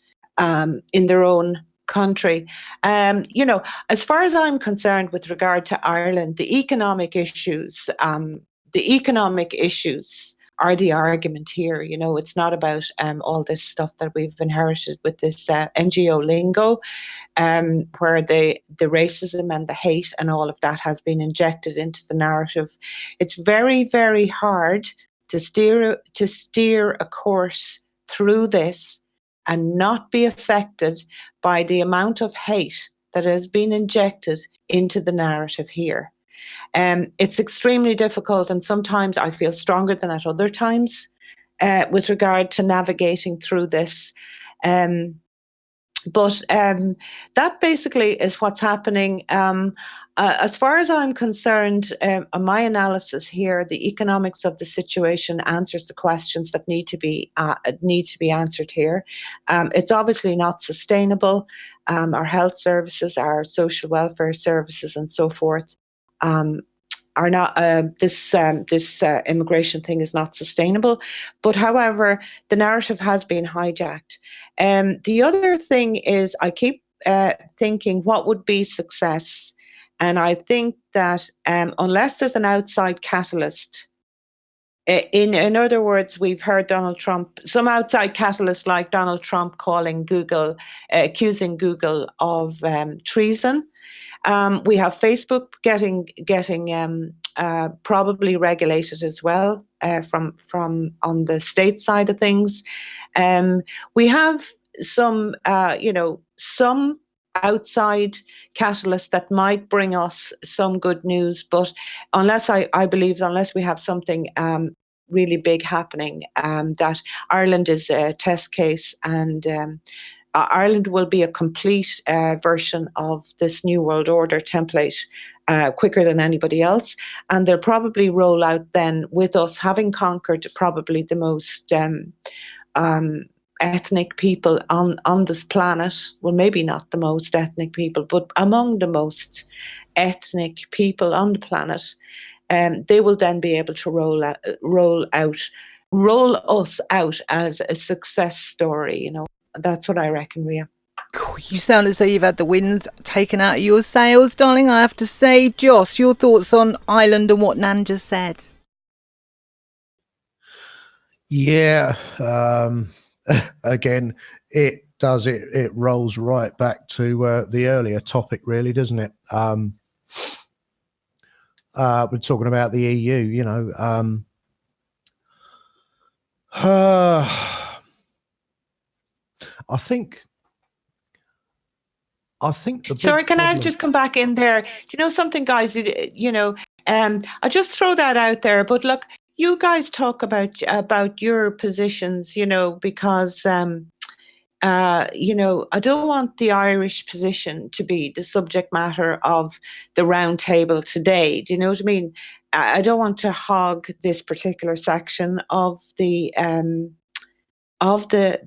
in their own country. As far as I'm concerned, with regard to Ireland, the economic issues are the argument here. It's not about all this stuff that we've inherited with this NGO lingo, where the racism and the hate and all of that has been injected into the narrative. It's very, very hard to steer a course through this and not be affected by the amount of hate that has been injected into the narrative here. It's extremely difficult, and sometimes I feel stronger than at other times with regard to navigating through this. But that basically is what's happening. As far as I'm concerned, on my analysis here, the economics of the situation answers the questions that need to be answered here. It's obviously not sustainable. Our health services, our social welfare services, and so forth are not. This immigration thing is not sustainable. But however, the narrative has been hijacked. The other thing is, I keep thinking, what would be success? And I think that unless there's an outside catalyst, in other words, we've heard Donald Trump, some outside catalyst like Donald Trump calling Google, accusing Google of treason. We have Facebook getting probably regulated as well from on the state side of things. We have some outside catalyst that might bring us some good news, but unless I believe unless we have something really big happening, that Ireland is a test case, and Ireland will be a complete version of this New World Order template quicker than anybody else. And they'll probably roll out then, with us having conquered probably the most ethnic people on this planet. Well, maybe not the most ethnic people, but among the most ethnic people on the planet. They will then be able to roll us out as a success story. You know, that's what I reckon, Ria. You sound as though you've had the wind taken out of your sails, darling, I have to say. Joss, your thoughts on Ireland and what Nan just said? Yeah, again, it rolls right back to the earlier topic, really, doesn't it? We're talking about the EU, you know. I think the Sorry, can I problem... just come back in there? Do you know something, guys? You know, I just throw that out there. But look, you guys talk about your positions, you know, because you know, I don't want the Irish position to be the subject matter of the round table today. Do you know what I mean? I don't want to hog this particular section of the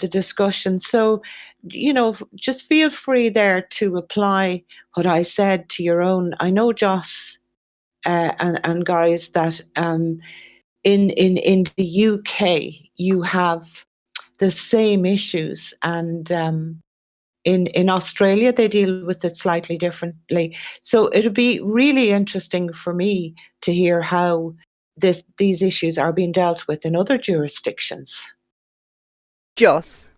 discussion. So, you know, just feel free there to apply what I said to your own. I know, Joss, and guys, that in the UK you have the same issues, and in Australia they deal with it slightly differently. So it'll be really interesting for me to hear how these issues are being dealt with in other jurisdictions. Joss?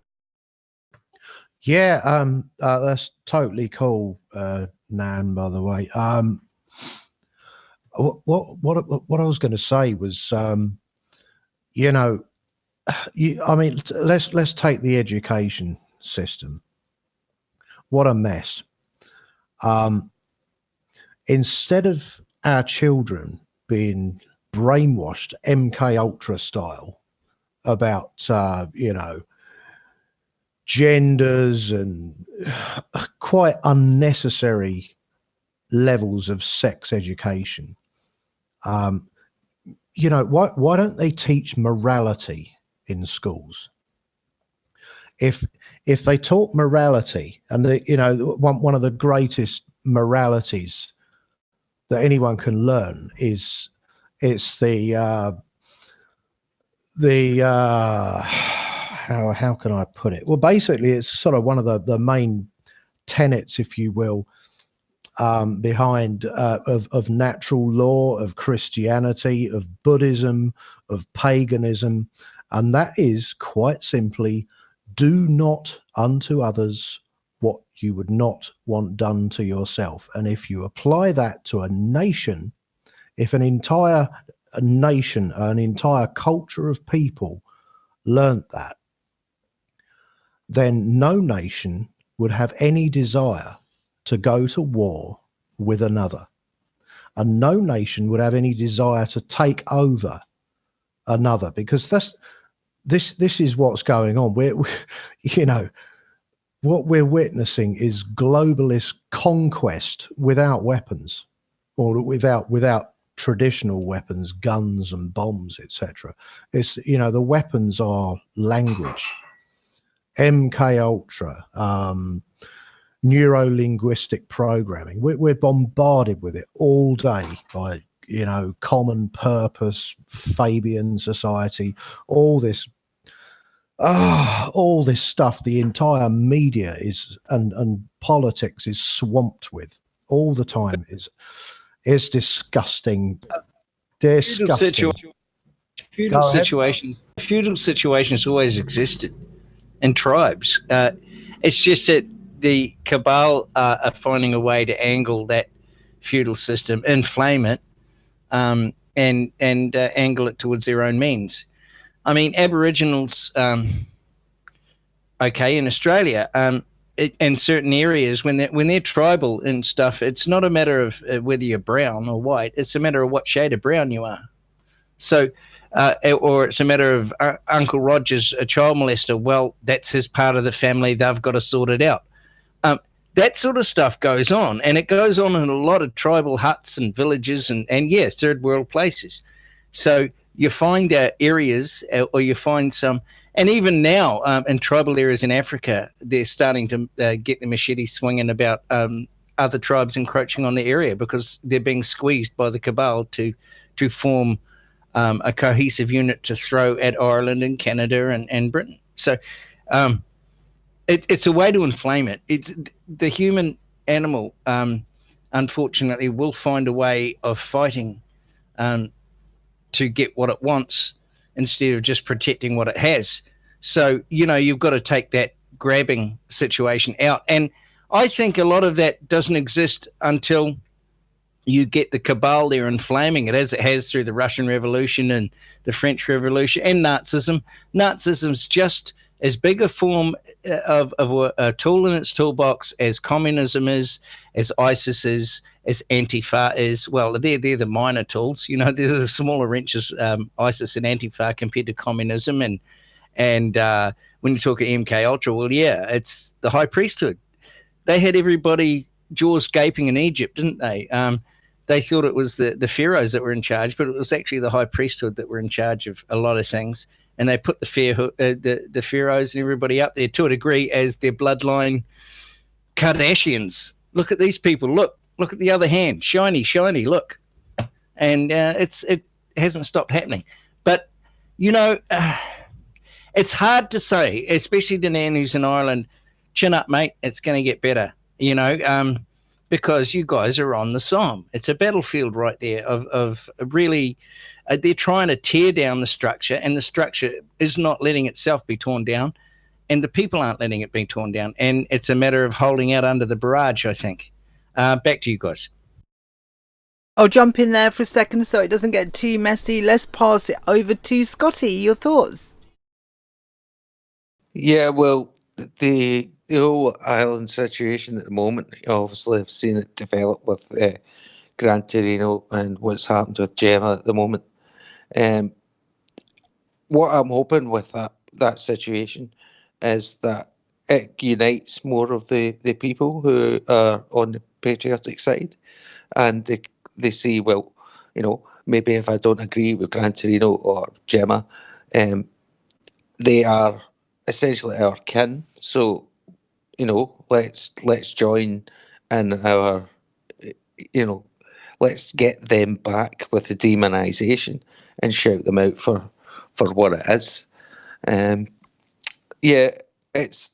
Yeah, that's totally cool, Nan, by the way. What I was going to say was, you know, I mean, let's take the education system. What a mess. Instead of our children being brainwashed MK Ultra style about, you know, genders and quite unnecessary levels of sex education, you know, why don't they teach morality in schools? If they taught morality, and you know, one of the greatest moralities that anyone can learn is how can I put it? Well, basically, it's sort of one of the main tenets, if you will, behind of natural law, of Christianity, of Buddhism, of paganism, and that is quite simply: do not unto others what you would not want done to yourself. And if you apply that to a nation, if an entire nation, an entire culture of people learnt that, then no nation would have any desire to go to war with another. And no nation would have any desire to take over another, because this is what's going on. We're you know, what we're witnessing is globalist conquest without weapons, or without traditional weapons, guns and bombs, etc. It's, you know, the weapons are language, MK Ultra, neuro-linguistic programming. We're bombarded with it all day by, you know, common purpose, Fabian society, all this stuff. The entire media is and politics is swamped with all the time. Is disgusting. Feudal situations always existed in tribes. It's just that the cabal are finding a way to angle that feudal system, inflame it, and angle it towards their own means. I mean, Aboriginals, okay, in Australia, in certain areas, when they're tribal and stuff, it's not a matter of whether you're brown or white. It's a matter of what shade of brown you are. So, or it's a matter of Uncle Roger's a child molester. Well, that's his part of the family. They've got to sort it out. That sort of stuff goes on, and it goes on in a lot of tribal huts and villages and yeah, third world places. So you find areas, or you find some And even now, in tribal areas in Africa, they're starting to get the machete swinging about other tribes encroaching on the area because they're being squeezed by the cabal to form a cohesive unit to throw at Ireland and Canada and Britain. So it's a way to inflame it. It's the human animal, unfortunately, will find a way of fighting to get what it wants instead of just protecting what it has. So, you've got to take that grabbing situation out. And I think a lot of that doesn't exist until you get the cabal there inflaming it, as it has through the Russian Revolution and the French Revolution and Nazism. Nazism's just as big a form of a tool in its toolbox as communism is, as ISIS is, as Antifa is. Well, they're the minor tools. They're the smaller wrenches, ISIS and Antifa compared to communism. And when you talk of MK Ultra, well, yeah, it's the high priesthood. They had everybody jaws gaping in Egypt, didn't they? They thought it was the pharaohs that were in charge, but it was actually the high priesthood that were in charge of a lot of things. And they put the pharaohs and everybody up there to a degree as their bloodline Kardashians. Look at these people. Look at the other hand. Shiny, look. And it hasn't stopped happening. But, it's hard to say, especially to Nan who's in Ireland, chin up, mate, it's going to get better, because you guys are on the Somme. It's a battlefield right there of really, they're trying to tear down the structure, and the structure is not letting itself be torn down, and the people aren't letting it be torn down. And it's a matter of holding out under the barrage, I think. Back to you guys. I'll jump in there for a second so it doesn't get too messy. Let's pass it over to Scotty. Your thoughts? Yeah, well, the whole Ireland situation at the moment, obviously, I've seen it develop with Gran Torino and what's happened with Gemma at the moment. What I'm hoping with that situation is that it unites more of the people who are on the patriotic side, and they see, well, maybe if I don't agree with Gran Torino or Gemma, they are essentially our kin. So, let's join in our, let's get them back with the demonisation and shout them out for what it is. Yeah, it's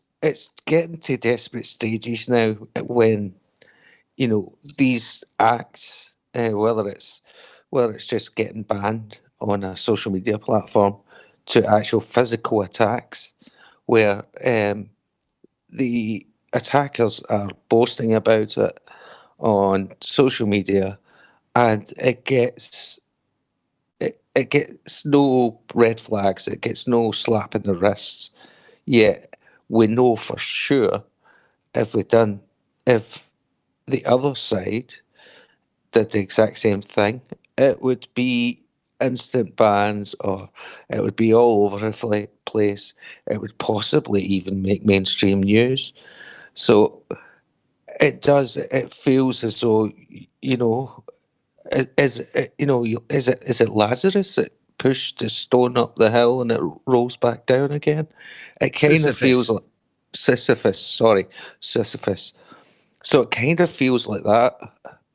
getting to desperate stages now when these acts, whether it's just getting banned on a social media platform to actual physical attacks, where the attackers are boasting about it on social media, and it gets no red flags, it gets no slap in the wrists. Yet we know for sure if the other side did the exact same thing, it would be instant bans, or it would be all over the place. It would possibly even make mainstream news. So it feels as though, is it Lazarus that pushed the stone up the hill and it rolls back down again? It kind of feels like Sisyphus. So it kind of feels like that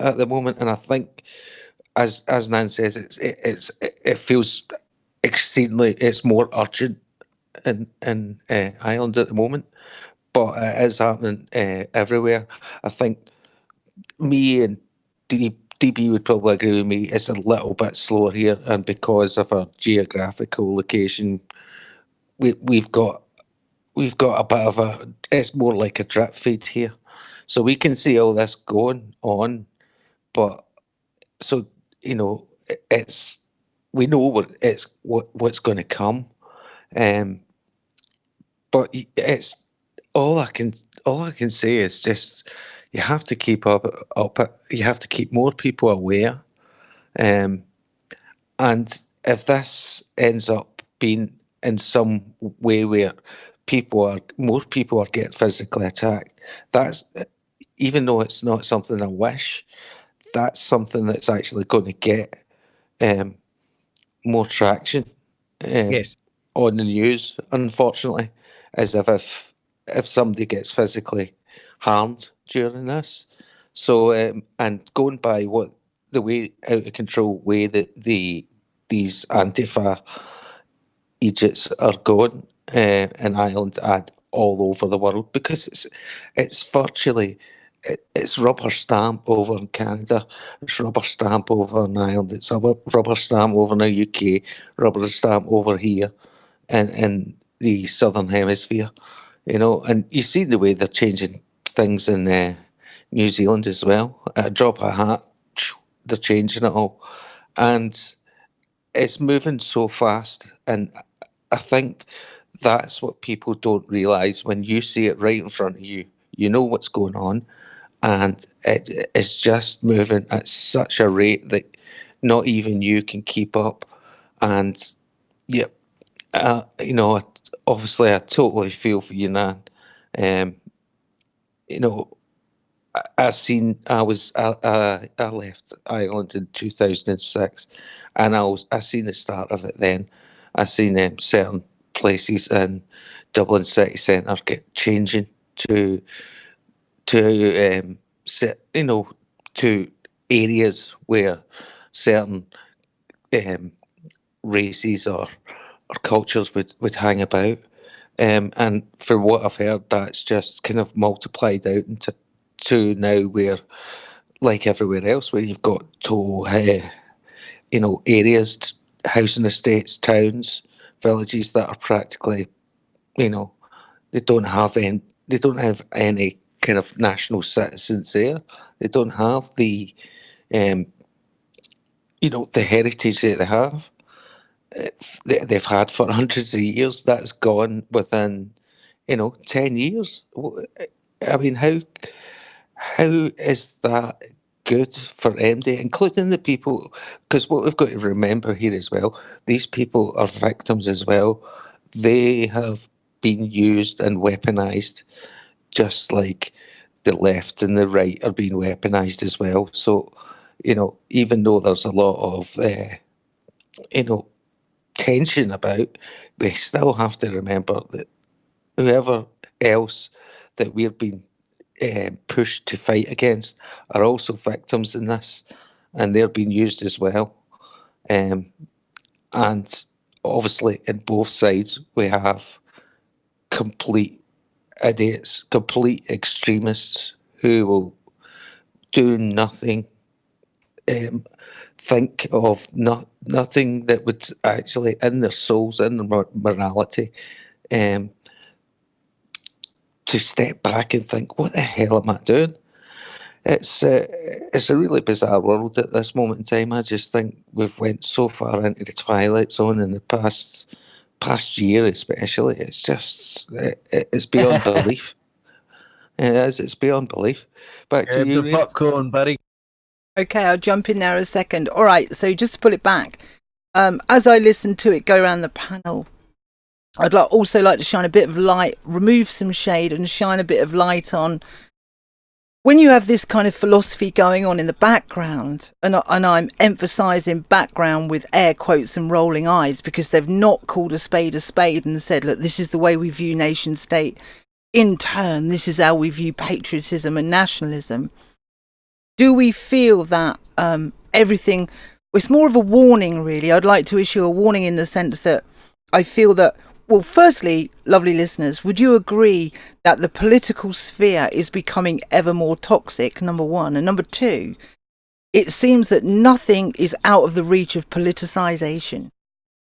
at the moment, and I think, as Nan says, it feels exceedingly, it's more urgent in Ireland at the moment, but it is happening everywhere. I think me and DB would probably agree with me. It's a little bit slower here, and because of our geographical location, we've got a bit of a. It's more like a drip feed here, so we can see all this going on, but so it's we know what's going to come, but it's all I can say is just you have to keep up. You have to keep more people aware, and if this ends up being in some way where more people are getting physically attacked, that's, even though it's not something I wish, that's something that's actually going to get more traction. Yes. on the news, unfortunately, as if somebody gets physically harmed during this. So, and going by what the way out of control way that these Antifa Egypts are going in Ireland and all over the world, because it's virtually it's rubber stamp over in Canada, it's rubber stamp over in Ireland, it's rubber stamp over in the UK, rubber stamp over here in the Southern Hemisphere, you know, and you see the way they're changing things in New Zealand as well. At a drop of a hat, they're changing it all. And it's moving so fast. And I think that's what people don't realise. When you see it right in front of you, you know what's going on. And it's just moving at such a rate that not even you can keep up. And yeah, you know, obviously, I totally feel for you, Nan. You know, I left Ireland in 2006, and I seen the start of it then. I seen certain places in Dublin city centre get changing to you know, to areas where certain races or cultures would hang about. And for what I've heard, that's just kind of multiplied out into to now where, like everywhere else, where you've got you know, areas, housing estates, towns, villages that are practically, you know, they don't have any kind of national citizens there. They don't have the you know, the heritage that they have. They've had for hundreds of years. That's gone within, you know, 10 years. I mean, how is that good for MD, including the people? Because what we've got to remember here as well, these people are victims as well. They have been used and weaponized, just like the left and the right are being weaponized as well. So, you know, even though there's a lot of, you know, tension about, we still have to remember that whoever else that we're being pushed to fight against are also victims in this, and they're being used as well. Um, and obviously, in both sides, we have complete idiots, complete extremists who will do nothing, think of nothing that would actually, in their souls, in their morality, um, to step back and think, what the hell am I doing? It's a really bizarre world at this moment in time. I just think we've went so far into the twilight zone in the past year, especially. It's just it's beyond belief. It is. It's beyond belief. Back to Grab you, the Ray. popcorn, buddy. Okay, I'll jump in there a second. All right, so just to pull it back, as I listen to it go around the panel, I'd also like to shine a bit of light, remove some shade, and shine a bit of light on when you have this kind of philosophy going on in the background, and I'm emphasising background with air quotes and rolling eyes, because they've not called a spade and said, look, this is the way we view nation state. In turn, this is how we view patriotism and nationalism. Do we feel that everything, it's more of a warning, really. I'd like to issue a warning in the sense that I feel that, well, firstly, lovely listeners, would you agree that the political sphere is becoming ever more toxic, number one? And number two, it seems that nothing is out of the reach of politicisation.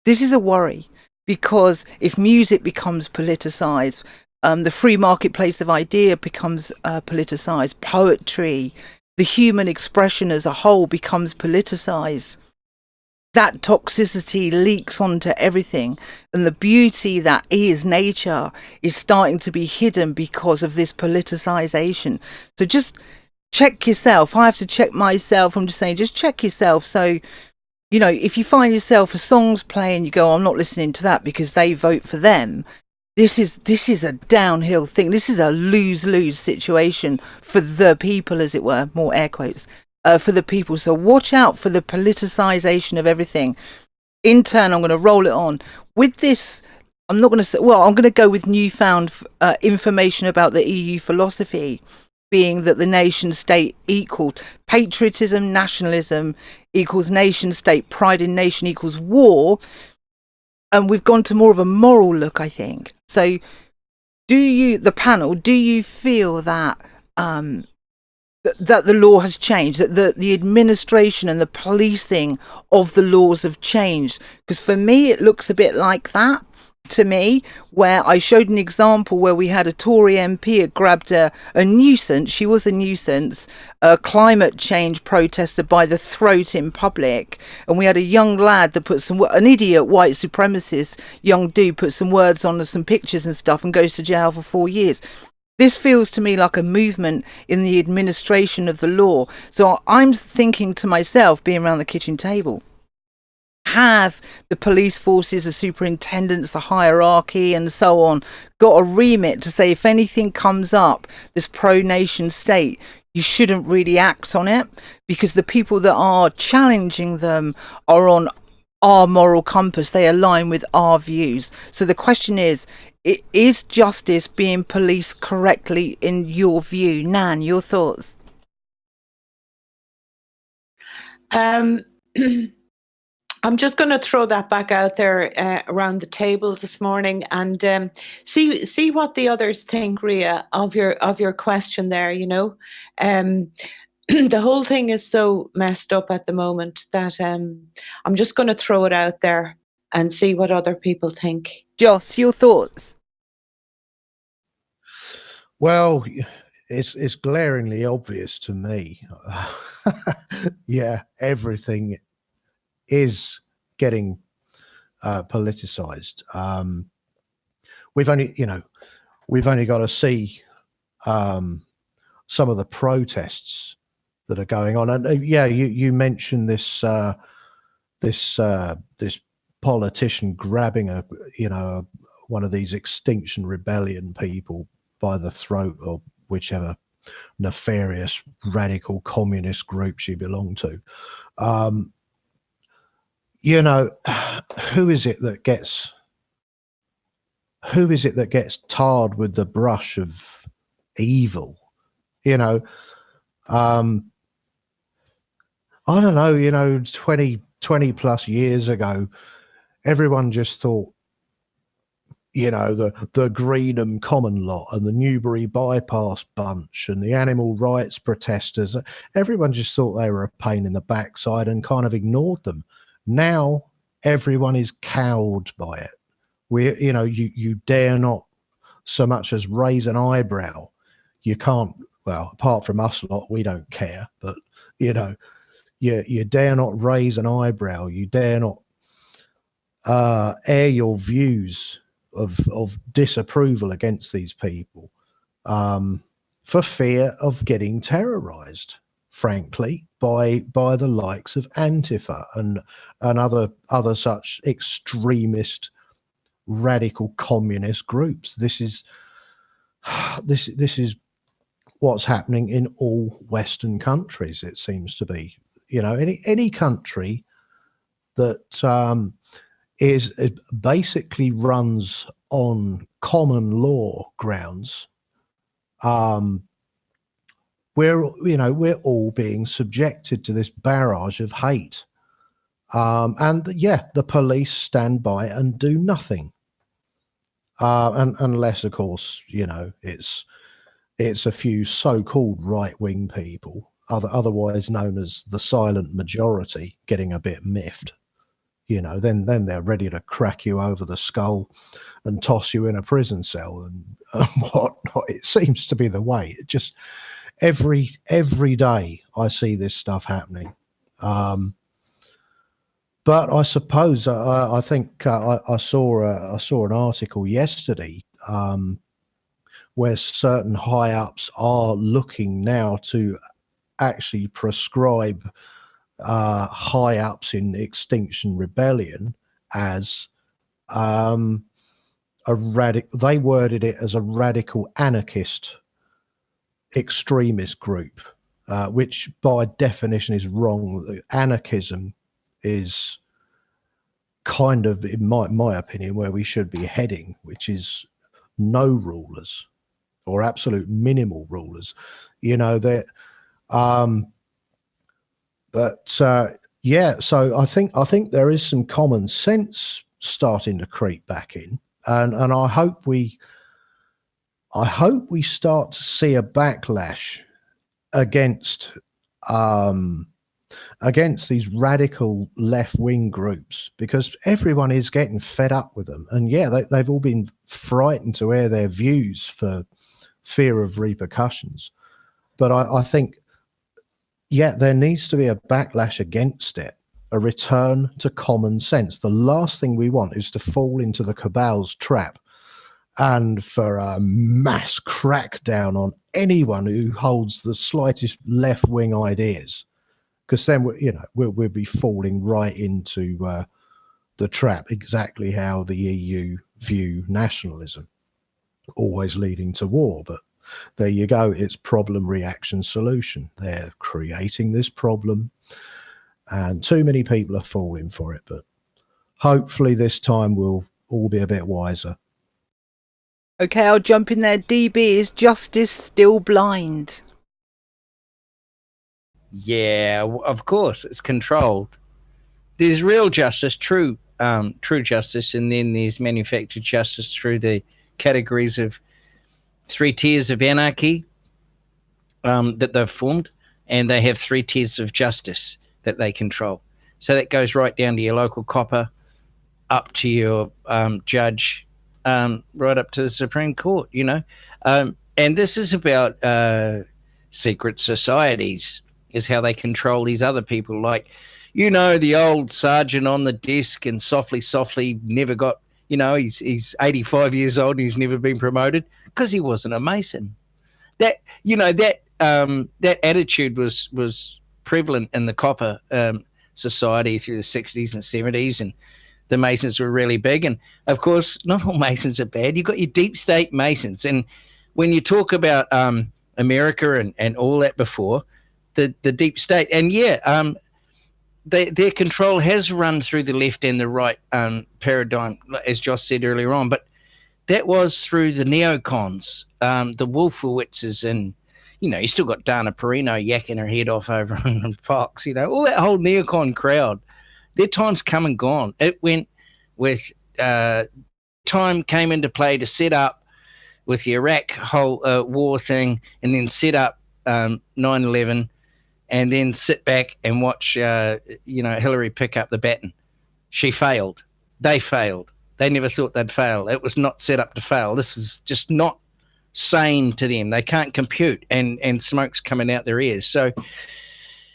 This is a worry, because if music becomes politicised, the free marketplace of idea becomes politicised, poetry, the human expression as a whole becomes politicised. That toxicity leaks onto everything, and the beauty that is nature is starting to be hidden because of this politicisation. So just check yourself. I have to check myself. I'm just saying, just check yourself. So, you know, if you find yourself a song's playing, you go, I'm not listening to that because they vote for them. This is a downhill thing. This is a lose-lose situation for the people, as it were, more air quotes. For the people. So watch out for the politicisation of everything. In turn, I'm going to roll it on with this I'm not going to say, well, I'm going to go with newfound information about the EU philosophy, being that the nation state equals patriotism, nationalism equals nation state, pride in nation equals war. And we've gone to more of a moral look, I think. So do you, the panel, do you feel that that the law has changed, that the administration and the policing of the laws have changed? Because for me, it looks a bit like that to me, where I showed an example where we had a Tory MP had grabbed a nuisance. She was a nuisance, a climate change protester by the throat in public. And we had a young lad that put an idiot white supremacist young dude put some words on some pictures and stuff and goes to jail for 4 years. This feels to me like a movement in the administration of the law. So I'm thinking to myself, being around the kitchen table, have the police forces, the superintendents, the hierarchy and so on got a remit to say if anything comes up, this pro-nation state, you shouldn't really act on it, because the people that are challenging them are on our moral compass, they align with our views. So the question is justice being policed correctly in your view? Nan, your thoughts? I'm just going to throw that back out there around the table this morning and see what the others think, Ria, of your question there. You know, the whole thing is so messed up at the moment that I'm just going to throw it out there and see what other people think. Joss, your thoughts? Well, it's glaringly obvious to me. Yeah, everything is getting politicized. We've only got to see some of the protests that are going on, and yeah, you mentioned this this politician grabbing one of these Extinction Rebellion people by the throat, or whichever nefarious radical communist group she belonged to. Who is it that gets tarred with the brush of evil? I don't know, 20 plus years ago, everyone just thought, the Greenham Common Lot and the Newbury Bypass Bunch and the animal rights protesters, everyone just thought they were a pain in the backside and kind of ignored them. Now everyone is cowed by it. You dare not so much as raise an eyebrow. You can't, well, apart from us lot, we don't care, but you dare not raise an eyebrow. You dare not air your views of disapproval against these people for fear of getting terrorized, frankly, by the likes of Antifa and other such extremist radical communist groups. This is what's happening in all Western countries, it seems to be. Any country that is basically runs on common law grounds, we're all being subjected to this barrage of hate, and the police stand by and do nothing, and unless, of course, it's a few so-called right-wing people, otherwise known as the silent majority, getting a bit miffed. Then they're ready to crack you over the skull and toss you in a prison cell and whatnot. It seems to be the way. It just every day I see this stuff happening. But I suppose I think I saw an article yesterday where certain high ups are looking now to actually prescribe high ups in Extinction Rebellion as they worded it as a radical anarchist extremist group, which by definition is wrong. Anarchism is kind of, in my opinion, where we should be heading, which is no rulers or absolute minimal rulers. You know, that. Yeah, so I think there is some common sense starting to creep back in, and I hope we start to see a backlash against these radical left-wing groups, because everyone is getting fed up with them, and yeah, they've all been frightened to air their views for fear of repercussions. But I think, yeah, there needs to be a backlash against it, a return to common sense. The last thing we want is to fall into the cabal's trap and for a mass crackdown on anyone who holds the slightest left-wing ideas, because then we'll be falling right into the trap, exactly how the EU view nationalism, always leading to war. But there you go, it's problem, reaction, solution. They're creating this problem and too many people are falling for it, but hopefully this time we'll all be a bit wiser. Okay, I'll jump in there. DB, is justice still blind? Yeah, of course, it's controlled. There's real justice, true justice, and then there's manufactured justice through the categories of 3 tiers of anarchy that they've formed, and they have 3 tiers of justice that they control. So that goes right down to your local copper, up to your judge, right up to the Supreme Court, and this is about secret societies, is how they control these other people, like, the old sergeant on the desk and softly never got, he's 85 years old and he's never been promoted because he wasn't a Mason. That attitude was prevalent in the copper society through the 60s and 70s, and the Masons were really big. And of course, not all Masons are bad. You've got your deep state Masons, and when you talk about America and all that before, the deep state, and their control has run through the left and the right paradigm, as Josh said earlier on, but that was through the neocons, the Wolfowitzes, and you still got Dana Perino yakking her head off over on Fox, all that whole neocon crowd. Their time's come and gone. It went with time came into play to set up with the Iraq whole war thing, and then set up 9/11, and then sit back and watch Hillary pick up the baton. She failed. They failed. They never thought they'd fail. It was not set up to fail. This is just not sane to them. They can't compute, and smoke's coming out their ears. So,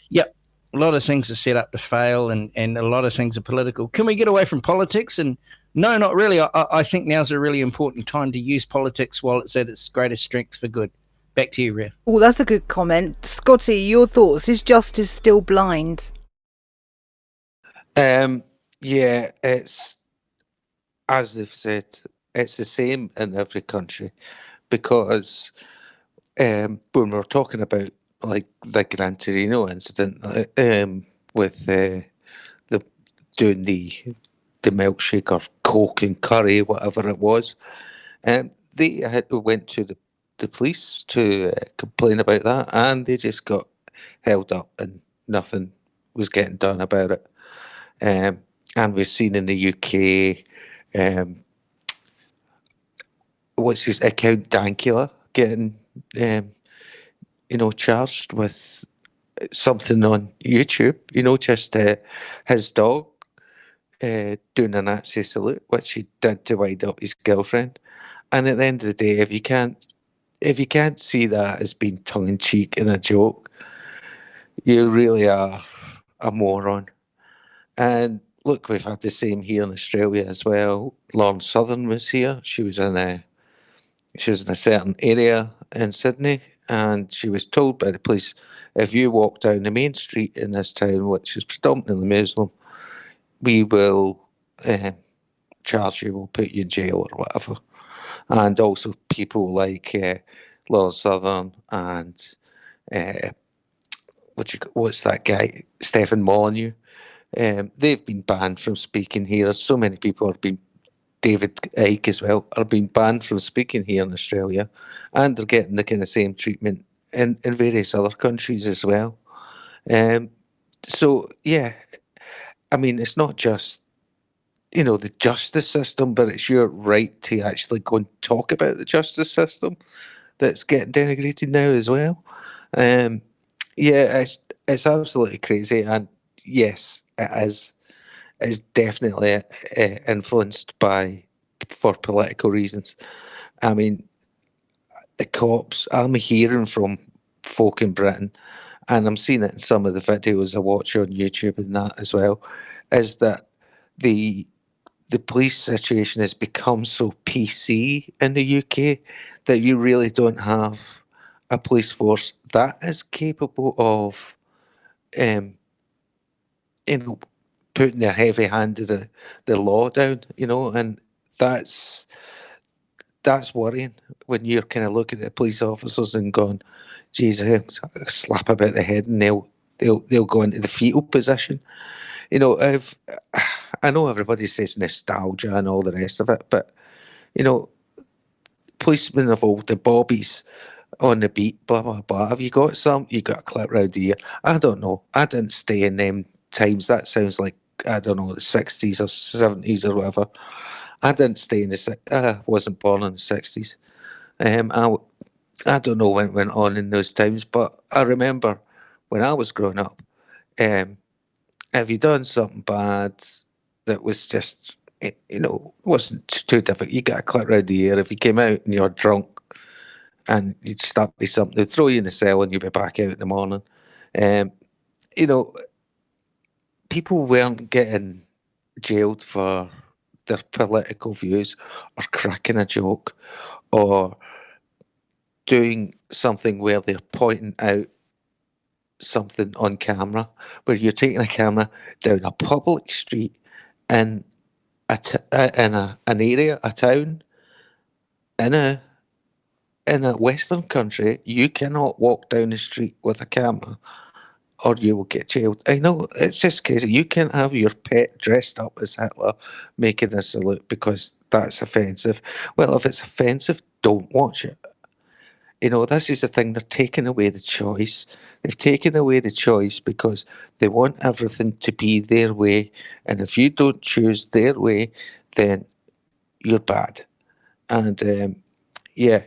yep, a lot of things are set up to fail, and a lot of things are political. Can we get away from politics? And no, not really. I think now's a really important time to use politics while it's at its greatest strength for good. Back to you, Rhea. Oh, that's a good comment. Scotty, your thoughts? Is justice still blind? Yeah, it's, as they've said, it's the same in every country, because when we're talking about like the Gran Torino incident, with the doing the milkshake or Coke and curry, whatever it was, they went to the police to complain about that, and they just got held up and nothing was getting done about it. And we've seen in the UK, what's his account, Dankula, getting charged with something on YouTube, just his dog doing a Nazi salute, which he did to wind up his girlfriend. And at the end of the day, if you can't see that as being tongue in cheek and a joke, you really are a moron. And look, we've had the same here in Australia as well. Lauren Southern was here. She was in a certain area in Sydney, and she was told by the police, if you walk down the main street in this town, which is predominantly Muslim, we will charge you, we'll put you in jail or whatever. And also people like Lauren Southern and what's that guy, Stephen Molyneux, They've been banned from speaking here. So many people have been, David Icke as well, are being banned from speaking here in Australia, and they're getting the kind of same treatment in various other countries as well. So yeah, I mean, it's not just, you know, the justice system, but it's your right to actually go and talk about the justice system that's getting denigrated now as well. Yeah, it's absolutely crazy, and yes, it is. It's definitely influenced by, for political reasons. I mean, the cops. I'm hearing from folk in Britain, and I'm seeing it in some of the videos I watch on YouTube and that as well, is that the police situation has become so PC in the UK that you really don't have a police force that is capable of, um, you know, putting their heavy hand of the law down, you know, and that's worrying when you're kind of looking at police officers and going, geez, I'll slap about the head and they'll go into the fetal position. You know, I know everybody says nostalgia and all the rest of it, but you know, policemen of old, the bobbies on the beat, blah blah blah. Have you got some? You got a clip round here? I don't know. I didn't stay in them times. That sounds like, I don't know, the 60s or 70s or whatever. I didn't stay in the. I wasn't born in the 60s. I don't know what went on in those times, but I remember when I was growing up. Have you done something bad that was just, you know, wasn't too difficult? You got a clip round the ear. If you came out and you're drunk and you'd start with something, they'd throw you in the cell and you'd be back out in the morning. You know, people weren't getting jailed for their political views or cracking a joke or doing something where they're pointing out something on camera, where you're taking a camera down a public street in an area, a town, in a Western country. You cannot walk down the street with a camera, or you will get jailed. I know, it's just crazy. You can't have your pet dressed up as Hitler making a salute because that's offensive. Well, if it's offensive, don't watch it. You know, this is the thing. They're taking away the choice. They've taken away the choice because they want everything to be their way. And if you don't choose their way, then you're bad. And yeah,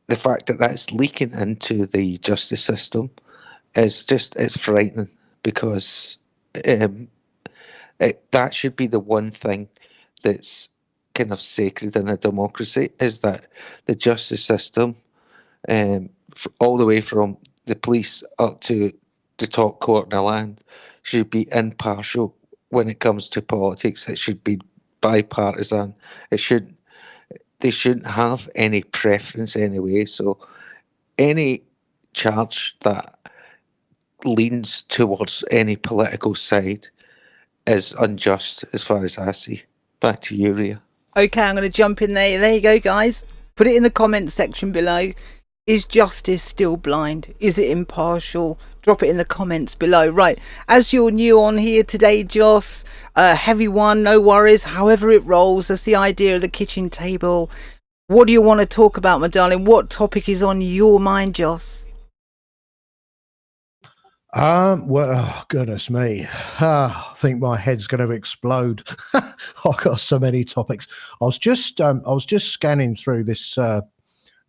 the fact that that's leaking into the justice system is just, it's frightening because that should be the one thing that's kind of sacred in a democracy, is that the justice system, all the way from the police up to the top court in the land, should be impartial when it comes to politics. It should be bipartisan. They shouldn't have any preference anyway. So any charge that leans towards any political side is unjust, as far as I see. Back to you, Rhea. Okay, I'm going to jump in there. There you go, guys. Put it in the comments section below. Is justice still blind? Is it impartial? Drop it in the comments below. Right, as you're new on here today, Joss, heavy one, no worries. However it rolls, that's the idea of the kitchen table. What do you want to talk about, my darling? What topic is on your mind, Joss? Well, oh, goodness me. I think my head's going to explode. I've got so many topics. I was just scanning through this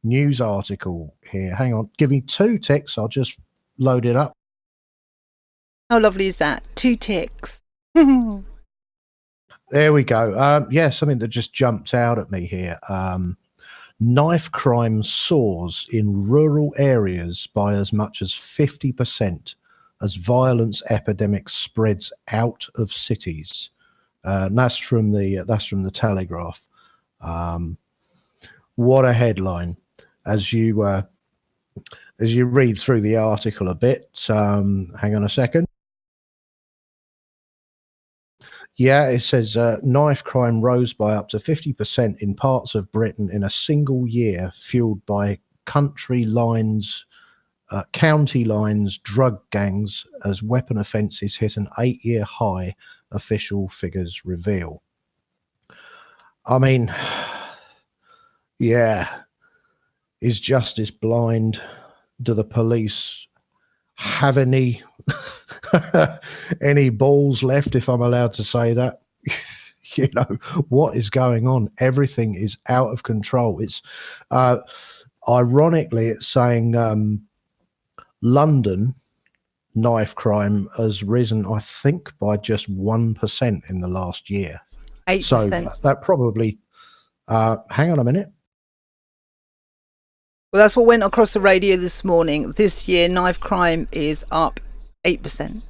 news article here. Hang on, give me 2 ticks. I'll just load it up. How lovely is that? 2 ticks. There we go. Yeah, something that just jumped out at me here. Knife crime soars in rural areas by as much as 50% as violence epidemic spreads out of cities. And that's from the Telegraph. What a headline! As you read through the article a bit, hang on a second. Yeah, it says knife crime rose by up to 50% in parts of Britain in a single year, fueled by country lines county lines, drug gangs, as weapon offences hit an 8-year high, official figures reveal. I mean, yeah, is justice blind? Do the police have any any balls left, if I'm allowed to say that? You know, what is going on? Everything is out of control. It's ironically, it's saying London knife crime has risen, I think, by just 1% in the last year. 8%. So that probably, hang on a minute. Well, that's what went across the radio this morning. This year, knife crime is up 8%.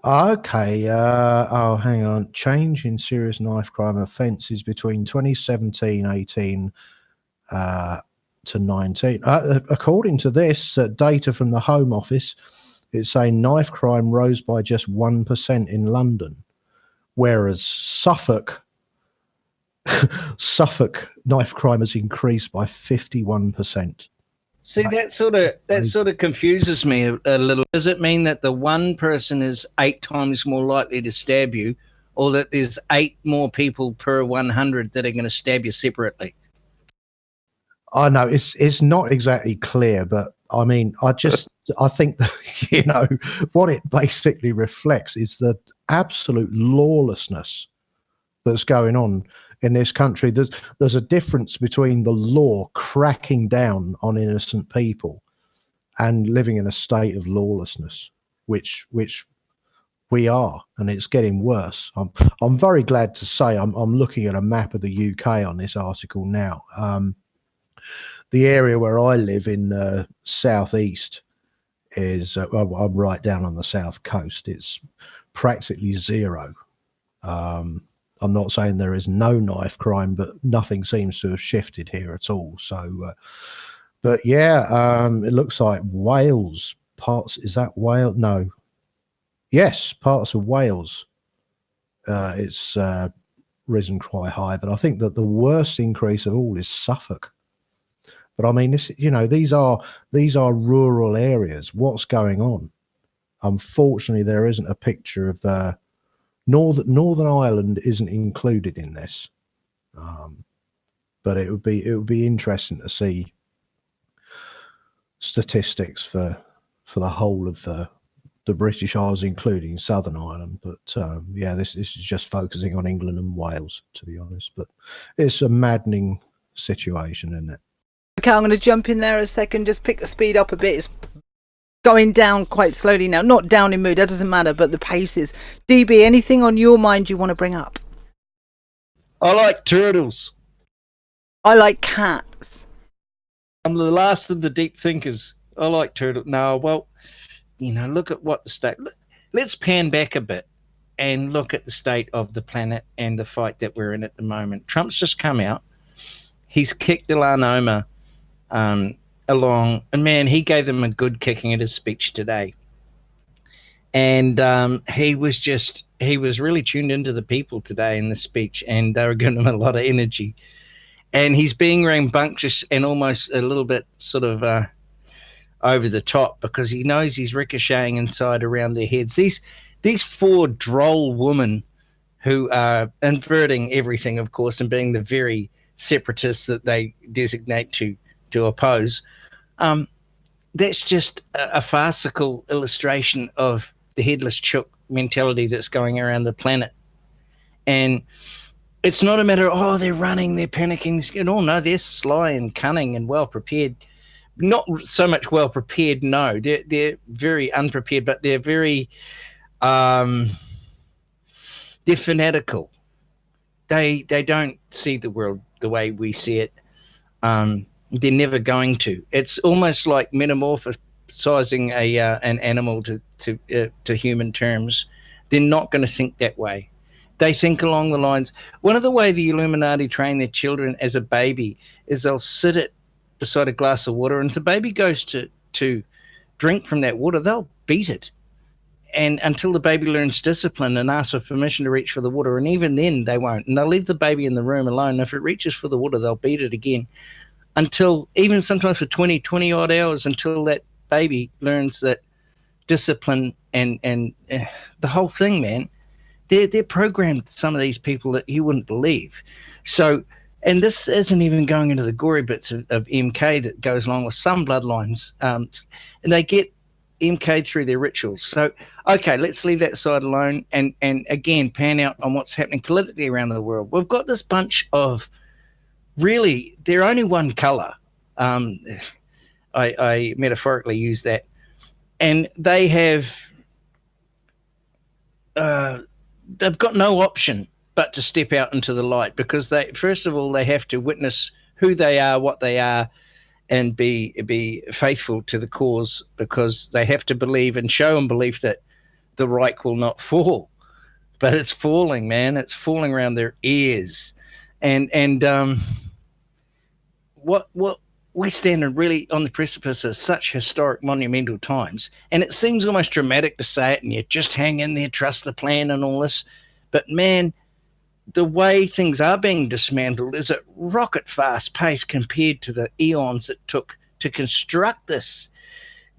Okay. Hang on. Change in serious knife crime offences between 2017-18 to 19. According to this data from the Home Office, it's saying knife crime rose by just 1% in London, whereas Suffolk knife crime has increased by 51%. See, that sort of confuses me a little. Does it mean that the one person is 8 times more likely to stab you, or that there's 8 more people per 100 that are going to stab you separately? I know it's not exactly clear, but I mean, I think that, you know, what it basically reflects is the absolute lawlessness that's going on in this country. There's a difference between the law cracking down on innocent people and living in a state of lawlessness, which we are, and it's getting worse. I'm very glad to say I'm looking at a map of the UK on this article now. The area where I live in southeast is I'm right down on the south coast. It's practically zero. I'm not saying there is no knife crime, but nothing seems to have shifted here at all. So, but yeah, it looks like Wales parts. Is that Wales? No. Yes, parts of Wales. It's risen quite high, but I think that the worst increase of all is Suffolk. But I mean, this, you know, these are rural areas. What's going on? Unfortunately, there isn't a picture of Northern Ireland isn't included in this, but it would be interesting to see statistics for the whole of the British Isles, including Southern Ireland. But yeah, this is just focusing on England and Wales, to be honest. But it's a maddening situation, isn't it? Okay, I'm going to jump in there a second, just pick the speed up a bit. It's going down quite slowly now. Not down in mood, that doesn't matter, but the pace is. DB, anything on your mind you want to bring up? I like turtles. I like cats. I'm the last of the deep thinkers. I like turtles. No, well, you know, look at what the state... Let's pan back a bit and look at the state of the planet and the fight that we're in at the moment. Trump's just come out. He's kicked Ilhan Omar along, and man, he gave them a good kicking at his speech today. And he was really tuned into the people today in the speech, and they were giving him a lot of energy. And he's being rambunctious and almost a little bit sort of over the top, because he knows he's ricocheting inside around their heads. These 4 droll women who are inverting everything, of course, and being the very separatists that they designate to oppose. That's just a farcical illustration of the headless chook mentality that's going around the planet. And it's not a matter of, oh, they're running, they're panicking. Oh, no, they're sly and cunning and well prepared. Not so much well prepared, no. They're very unprepared, but they're very they're fanatical. They don't see the world the way we see it. They're never going to. It's almost like metamorphosizing an animal to human terms. They're not going to think that way. They think along the lines. One of the way the Illuminati train their children as a baby is they'll sit it beside a glass of water, and if the baby goes to drink from that water, they'll beat it, and until the baby learns discipline and asks for permission to reach for the water, and even then they won't, and they'll leave the baby in the room alone. If it reaches for the water, they'll beat it again. until, even sometimes for 20 odd hours, until that baby learns that discipline and the whole thing, man. They're programmed, some of these people, that you wouldn't believe. So, and this isn't even going into the gory bits of MK that goes along with some bloodlines, and they get MK'd through their rituals. So, okay, let's leave that side alone, and again pan out on what's happening politically around the world. We've got this bunch of, really, they're only one colour. I metaphorically use that, and they have. They've got no option but to step out into the light, because they, first of all, they have to witness who they are, what they are, and be faithful to the cause, because they have to believe and show them belief that the Reich will not fall. But it's falling, man. It's falling around their ears. And what we stand really on the precipice of such historic, monumental times. And it seems almost dramatic to say it, and you just hang in there, trust the plan and all this. But man, the way things are being dismantled is at rocket fast pace compared to the eons it took to construct this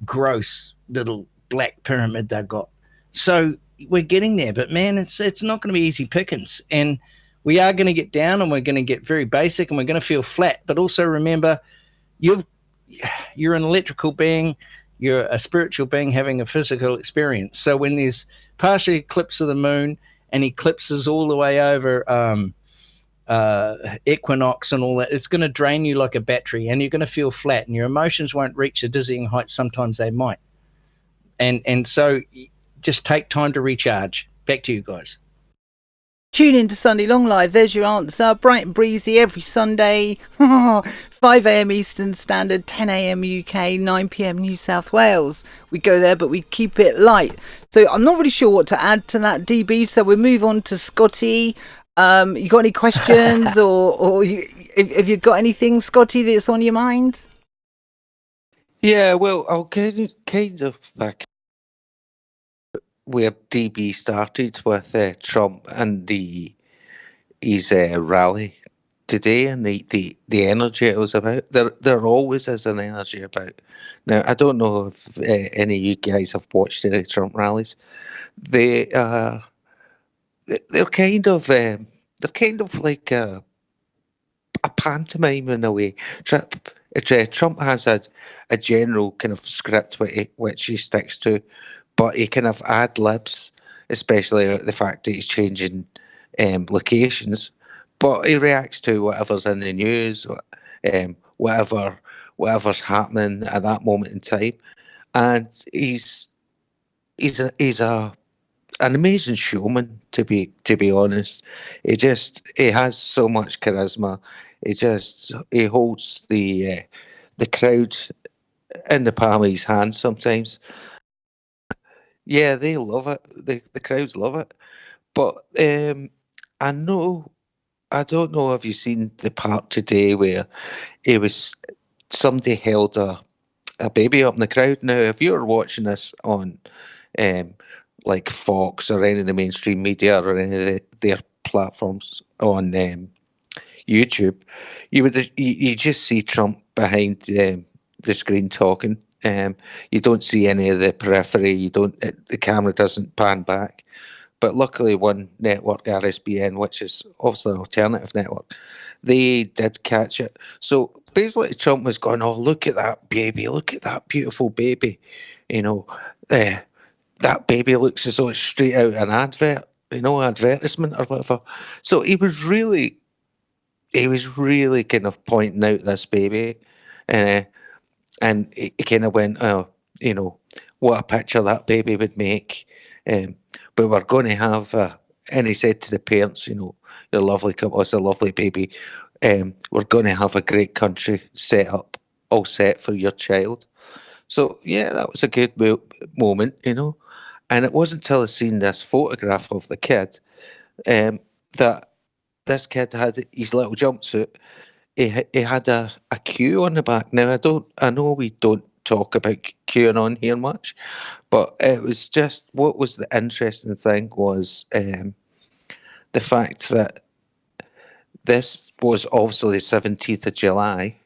gross little black pyramid they've got. So we're getting there, but man, it's not going to be easy pickings. And we are going to get down, and we're going to get very basic, and we're going to feel flat. But also remember, you're an electrical being, you're a spiritual being having a physical experience. So when there's partial eclipse of the moon and eclipses all the way over equinox and all that, it's going to drain you like a battery, and you're going to feel flat, and your emotions won't reach a dizzying height. Sometimes they might. And so just take time to recharge. Back to you guys. Tune in to Sunday Long Live. There's your answer. Bright and breezy every Sunday. 5 a.m. Eastern Standard, 10 a.m. UK, 9 p.m. New South Wales. We go there, but we keep it light. So I'm not really sure what to add to that, DB. So we'll move on to Scotty. You got any questions or have you got anything, Scotty, that's on your mind? Yeah, well, I'll kind of back where DB started with Trump and his rally today, and the energy it was about. There always is an energy about. Now, I don't know if any of you guys have watched any Trump rallies. They are they're kind of like a pantomime in a way. Trump has a general kind of script which he sticks to, but he kind of ad libs, especially the fact that he's changing locations. But he reacts to whatever's in the news, whatever's happening at that moment in time, and he's an amazing showman, to be honest. He has so much charisma. He holds the crowd in the palm of his hand sometimes. Yeah, they love it. The crowds love it. But I know I don't know if you've seen the part today where it was somebody held a baby up in the crowd. Now, if you're watching this on um, like Fox or any of the mainstream media or any of their platforms on YouTube, you just see Trump behind the screen talking. You don't see any of the periphery. The camera doesn't pan back. But luckily, one network, RSBN, which is obviously an alternative network, they did catch it. So basically, Trump was going, "Oh, look at that baby! Look at that beautiful baby! You know, that baby looks as though it's straight out an advert, advertisement or whatever." So he was really kind of pointing out this baby, uh, and he kind of went, "Oh, what a picture that baby would make." But we're going to have, and he said to the parents, "Your lovely couple, it's a lovely baby. We're going to have a great country all set for your child." So yeah, that was a good moment, And it wasn't till I seen this photograph of the kid that this kid had his little jumpsuit. He had a Q on the back. Now I know we don't talk about QAnon here much, but it was just what was the interesting thing was the fact that this was obviously the 17th of July,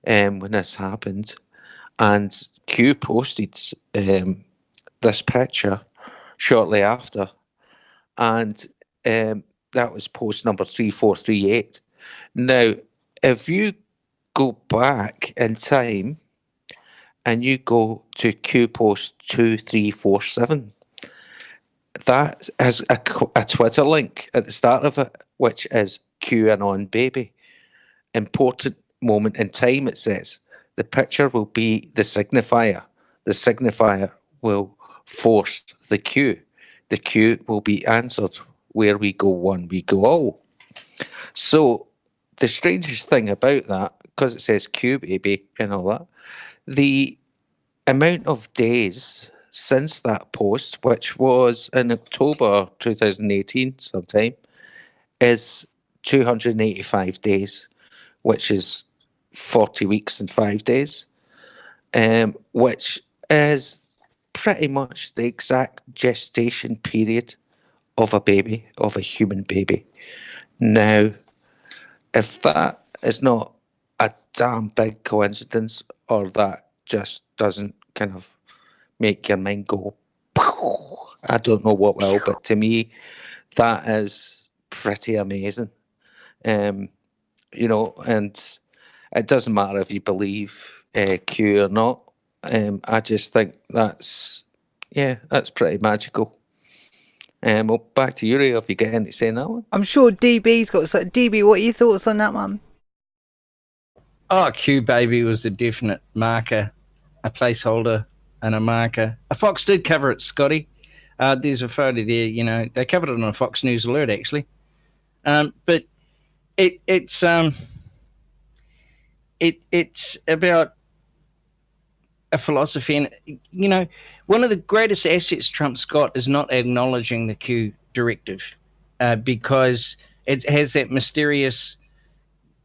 when this happened, and Q posted this picture shortly after, and that was post number 3438. Now, if you go back in time and you go to Q post 2347, that has a Twitter link at the start of it, which is QAnon baby. Important moment in time, it says. The picture will be the signifier. The signifier will force the Q. The Q will be answered. Where we go one, we go all. So the strangest thing about that, because it says Q baby and all that, the amount of days since that post, which was in October 2018 sometime, is 285 days, which is 40 weeks and 5 days, which is pretty much the exact gestation period of a baby, of a human baby. Now, if that is not a damn big coincidence, or that just doesn't kind of make your mind go, "Pow," I don't know what will, but to me, that is pretty amazing. You know, and it doesn't matter if you believe Q or not. I just think that's pretty magical. Well, back to you, Ray, if you get anything to say on that one. I'm sure DB's got some. DB, what are your thoughts on that one? Oh, Q baby was a definite marker, a placeholder, and a marker. A Fox did cover it, Scotty. There's a photo there. You know, they covered it on a Fox News alert actually. But it's about a philosophy, and you know, one of the greatest assets Trump's got is not acknowledging the Q directive, because it has that mysterious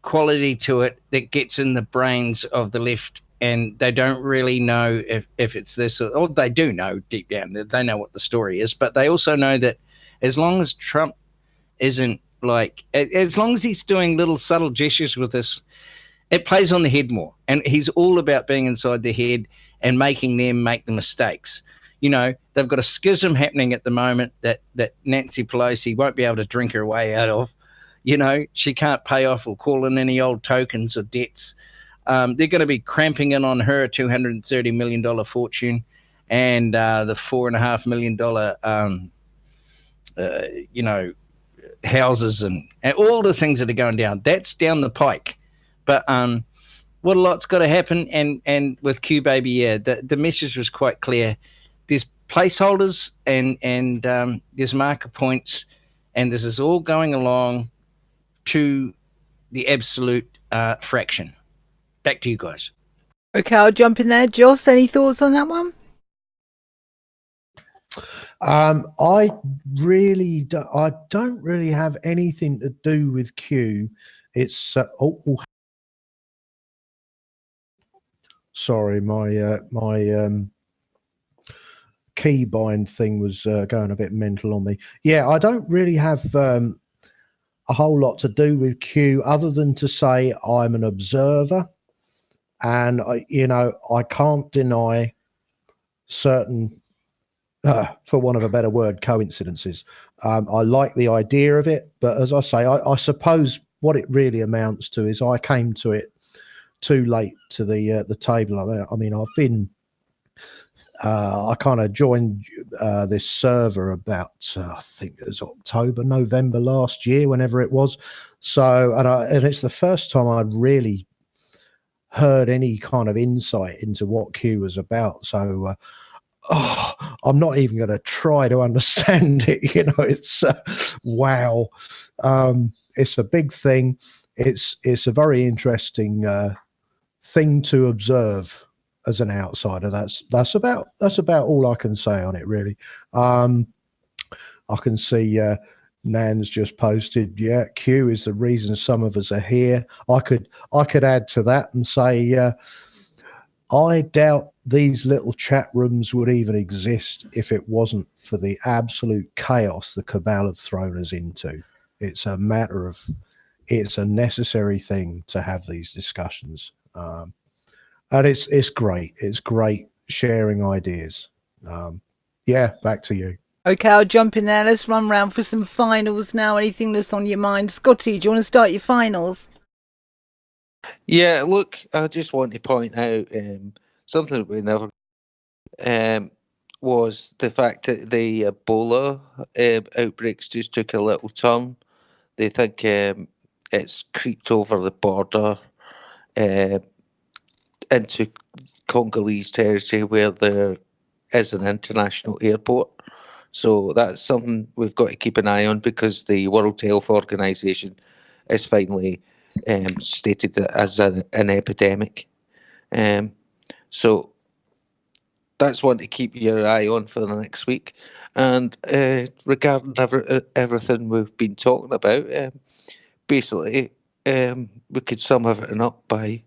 quality to it that gets in the brains of the left, and they don't really know if it's this, or they do know deep down. They know what the story is, but they also know that as long as Trump isn't like, as long as he's doing little subtle gestures with this, it plays on the head more. And he's all about being inside the head and making them make the mistakes. You know, they've got a schism happening at the moment that Nancy Pelosi won't be able to drink her way out of. You know, she can't pay off or call in any old tokens or debts. They're going to be cramping in on her $230 million fortune and the $4.5 million, you know, houses and all the things that are going down. That's down the pike. But what a lot's got to happen. And with Q baby, yeah, the message was quite clear. There's placeholders and there's marker points, and this is all going along to the absolute fraction. Back to you guys. Okay, I'll jump in there. Joss, any thoughts on that one? I don't really have anything to do with Q. It's sorry, my keybind thing was going a bit mental on me. Yeah, I don't really have a whole lot to do with Q, other than to say I'm an observer, and I can't deny certain, for want of a better word, coincidences. I like the idea of it, but as I say, I suppose what it really amounts to is I came to it too late to the table. I mean, I've been I kind of joined this server about I think it was October, November last year, whenever it was. So, and it's the first time I'd really heard any kind of insight into what Q was about. So, I'm not even going to try to understand it. You know, it's wow. It's a big thing. It's a very interesting thing to observe as an outsider. That's about all I can say on it, really. I can see Nan's just posted, yeah, Q is the reason some of us are here. I could add to that and say I doubt these little chat rooms would even exist if it wasn't for the absolute chaos the cabal have thrown us into. It's a necessary thing to have these discussions. And it's great. It's great sharing ideas. Yeah, back to you. Okay, I'll jump in there. Let's run round for some finals now. Anything that's on your mind? Scotty, do you want to start your finals? Yeah, look, I just want to point out something that we never was the fact that the Ebola outbreaks just took a little turn. They think it's creeped over the border into Congolese territory where there is an international airport. So that's something we've got to keep an eye on, because the World Health Organization is finally stated it as an epidemic. So that's one to keep your eye on for the next week. And regarding everything we've been talking about, basically, we could sum everything up by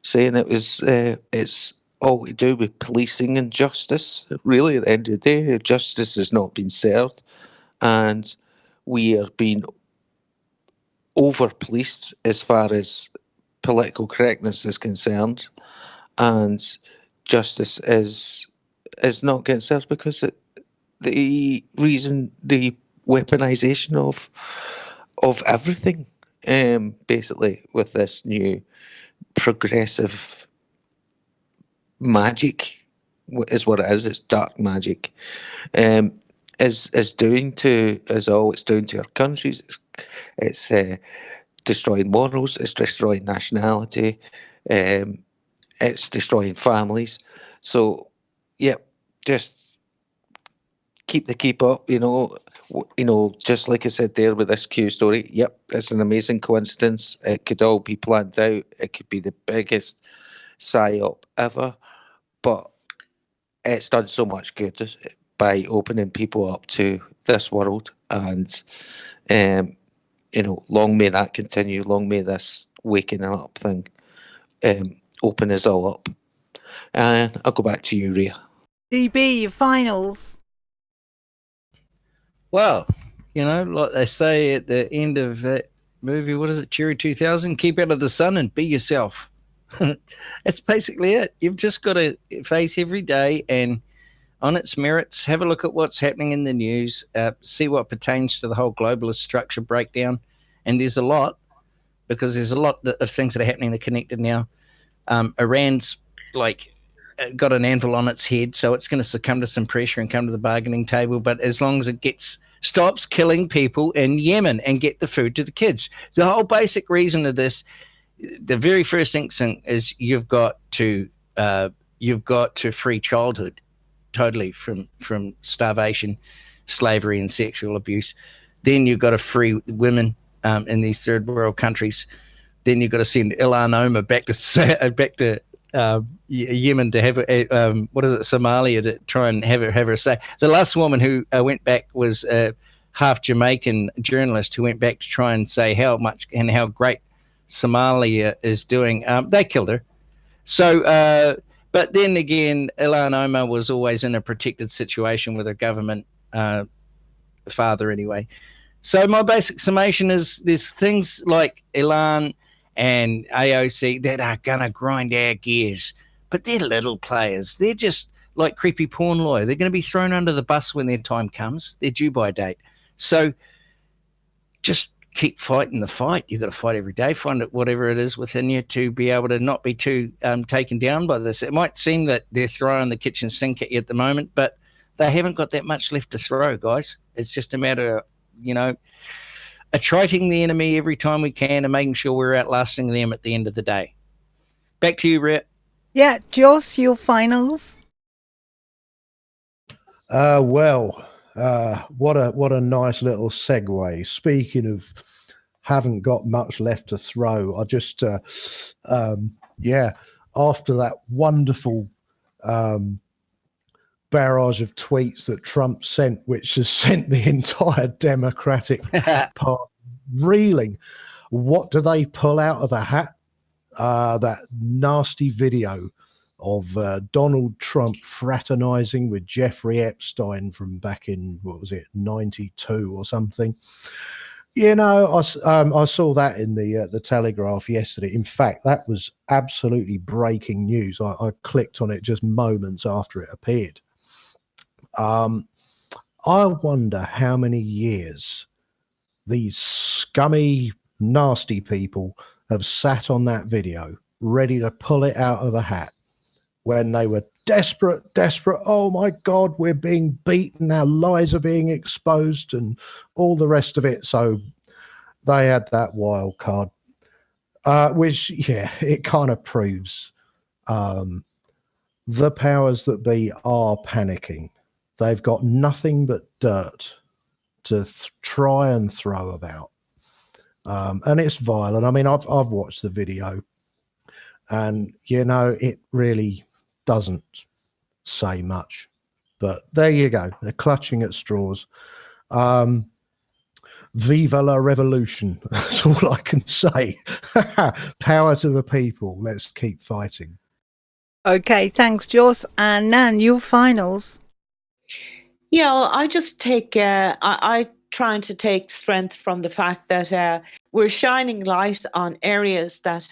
saying it's all to do with policing and justice. Really, at the end of the day, justice has not been served, and we are being over policed as far as political correctness is concerned, and justice is not getting served because the weaponization of everything, basically, with this new progressive magic is what it is. It's dark magic. Is doing to is all it's doing to our countries. It's destroying morals. It's destroying nationality. It's destroying families. So, yeah, just keep up. Just like I said there with this Q story. Yep, it's an amazing coincidence. It could all be planned out. It could be the biggest psyop ever, but it's done so much good by opening people up to this world, and long may that continue. Long may this waking up thing open us all up. And I'll go back to you, Rhea. DB, your finals. Well, like they say at the end of that movie, what is it, Cherry 2000? Keep out of the sun and be yourself. That's basically it. You've just got to face every day and, on its merits, have a look at what's happening in the news, see what pertains to the whole globalist structure breakdown. And there's a lot, because there's a lot of things that are happening that are connected now. Iran's got an anvil on its head, so it's going to succumb to some pressure and come to the bargaining table. But as long as it stops killing people in Yemen and get the food to the kids, the whole basic reason of this, the very first instinct is you've got to free childhood totally from starvation, slavery, and sexual abuse. Then you've got to free women in these third world countries. Then you've got to send Ilhan Omar back to Yemen to have Somalia, to try and have her say. The last woman who went back was a half Jamaican journalist who went back to try and say how much and how great Somalia is doing. They killed her. So, but then again, Ilhan Omar was always in a protected situation with her government father anyway. So my basic summation is there's things like Ilan and AOC that are going to grind our gears, but they're little players. They're just like creepy porn lawyer. They're going to be thrown under the bus when their time comes. They're due by date. So just keep fighting the fight. You've got to fight every day. Find it, whatever it is within you, to be able to not be too taken down by this. It might seem that they're throwing the kitchen sink at you at the moment, but they haven't got that much left to throw, guys. It's just a matter of, attriting the enemy every time we can and making sure we're outlasting them at the end of the day. Back to you, Rhett. Yeah, Joss, your finals. What a nice little segue. Speaking of haven't got much left to throw, I just after that wonderful barrage of tweets that Trump sent, which has sent the entire Democratic Party reeling. What do they pull out of the hat? That nasty video of Donald Trump fraternizing with Jeffrey Epstein from back in, 92 or something. You know, I saw that in the Telegraph yesterday. In fact, that was absolutely breaking news. I clicked on it just moments after it appeared. I wonder how many years these scummy, nasty people have sat on that video, ready to pull it out of the hat when they were desperate. Oh my God, we're being beaten. Our lies are being exposed and all the rest of it. So they had that wild card, which, yeah, it kind of proves the powers that be are panicking. They've got nothing but dirt to try and throw about. And it's violent. I mean, I've watched the video, and, you know, it really doesn't say much. But there you go. They're clutching at straws. Viva la revolution. That's all I can say. Power to the people. Let's keep fighting. Okay, thanks, Joss. And Nan, your finals. Yeah, well, I just take, I trying to take strength from the fact that we're shining light on areas that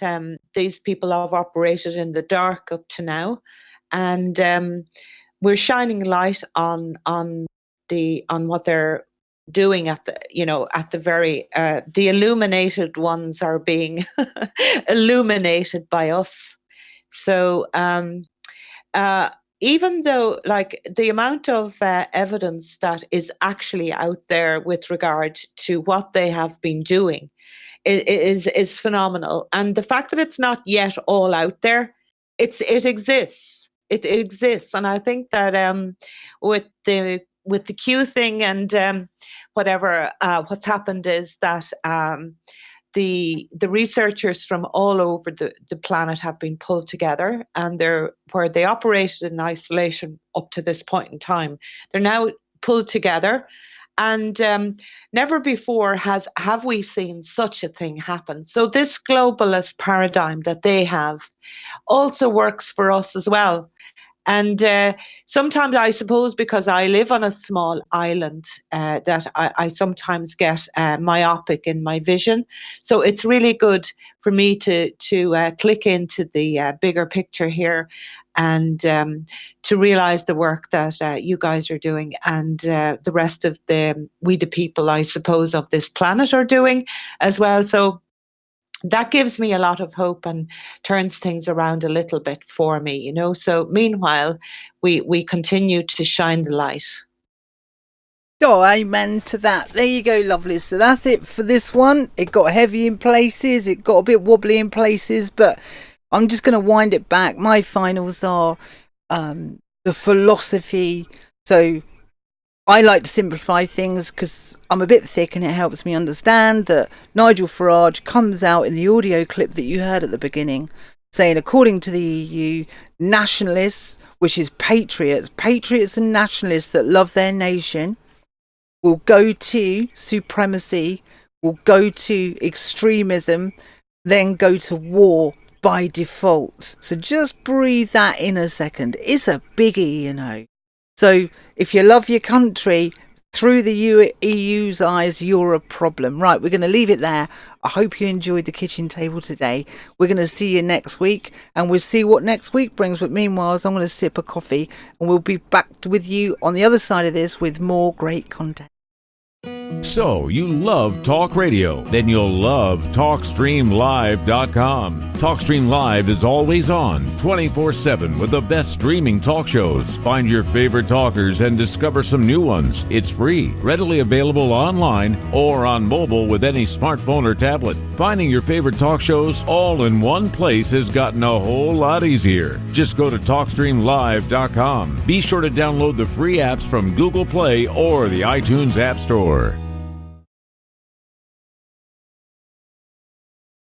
these people have operated in the dark up to now. And we're shining light on what they're doing at the very the illuminated ones are being illuminated by us. So even though, like, the amount of evidence that is actually out there with regard to what they have been doing is phenomenal, and the fact that it's not yet all out there, it exists. It exists, and I think that with the Q thing and whatever, what's happened is that the researchers from all over the planet have been pulled together, and where they operated in isolation up to this point in time, they're now pulled together. And never before have we seen such a thing happen. So this globalist paradigm that they have also works for us as well. And sometimes, I suppose, because I live on a small island, that I sometimes get myopic in my vision. So it's really good for me to click into the bigger picture here, and to realize the work that you guys are doing, and the rest of the people, I suppose, of this planet are doing as well. So that gives me a lot of hope and turns things around a little bit for me, you know. So meanwhile, we continue to shine the light. Oh, amen to that. There you go, lovely. So that's it for this one. It got heavy in places, it got a bit wobbly in places, but I'm just going to wind it back. My finals are the philosophy. So I like to simplify things because I'm a bit thick, and it helps me understand that Nigel Farage comes out in the audio clip that you heard at the beginning saying, according to the EU, nationalists, which is patriots and nationalists that love their nation, will go to supremacy, will go to extremism, then go to war by default. So just breathe that in a second. It's a biggie, you know. So if you love your country, through the EU's eyes, you're a problem. Right, we're going to leave it there. I hope you enjoyed the kitchen table today. We're going to see you next week, and we'll see what next week brings. But meanwhile, I'm going to sip a coffee, and we'll be back with you on the other side of this with more great content. So, you love talk radio? Then you'll love TalkStreamLive.com. TalkStream Live is always on, 24/7 with the best streaming talk shows. Find your favorite talkers and discover some new ones. It's free, readily available online or on mobile with any smartphone or tablet. Finding your favorite talk shows all in one place has gotten a whole lot easier. Just go to TalkStreamLive.com. Be sure to download the free apps from Google Play or the iTunes App Store.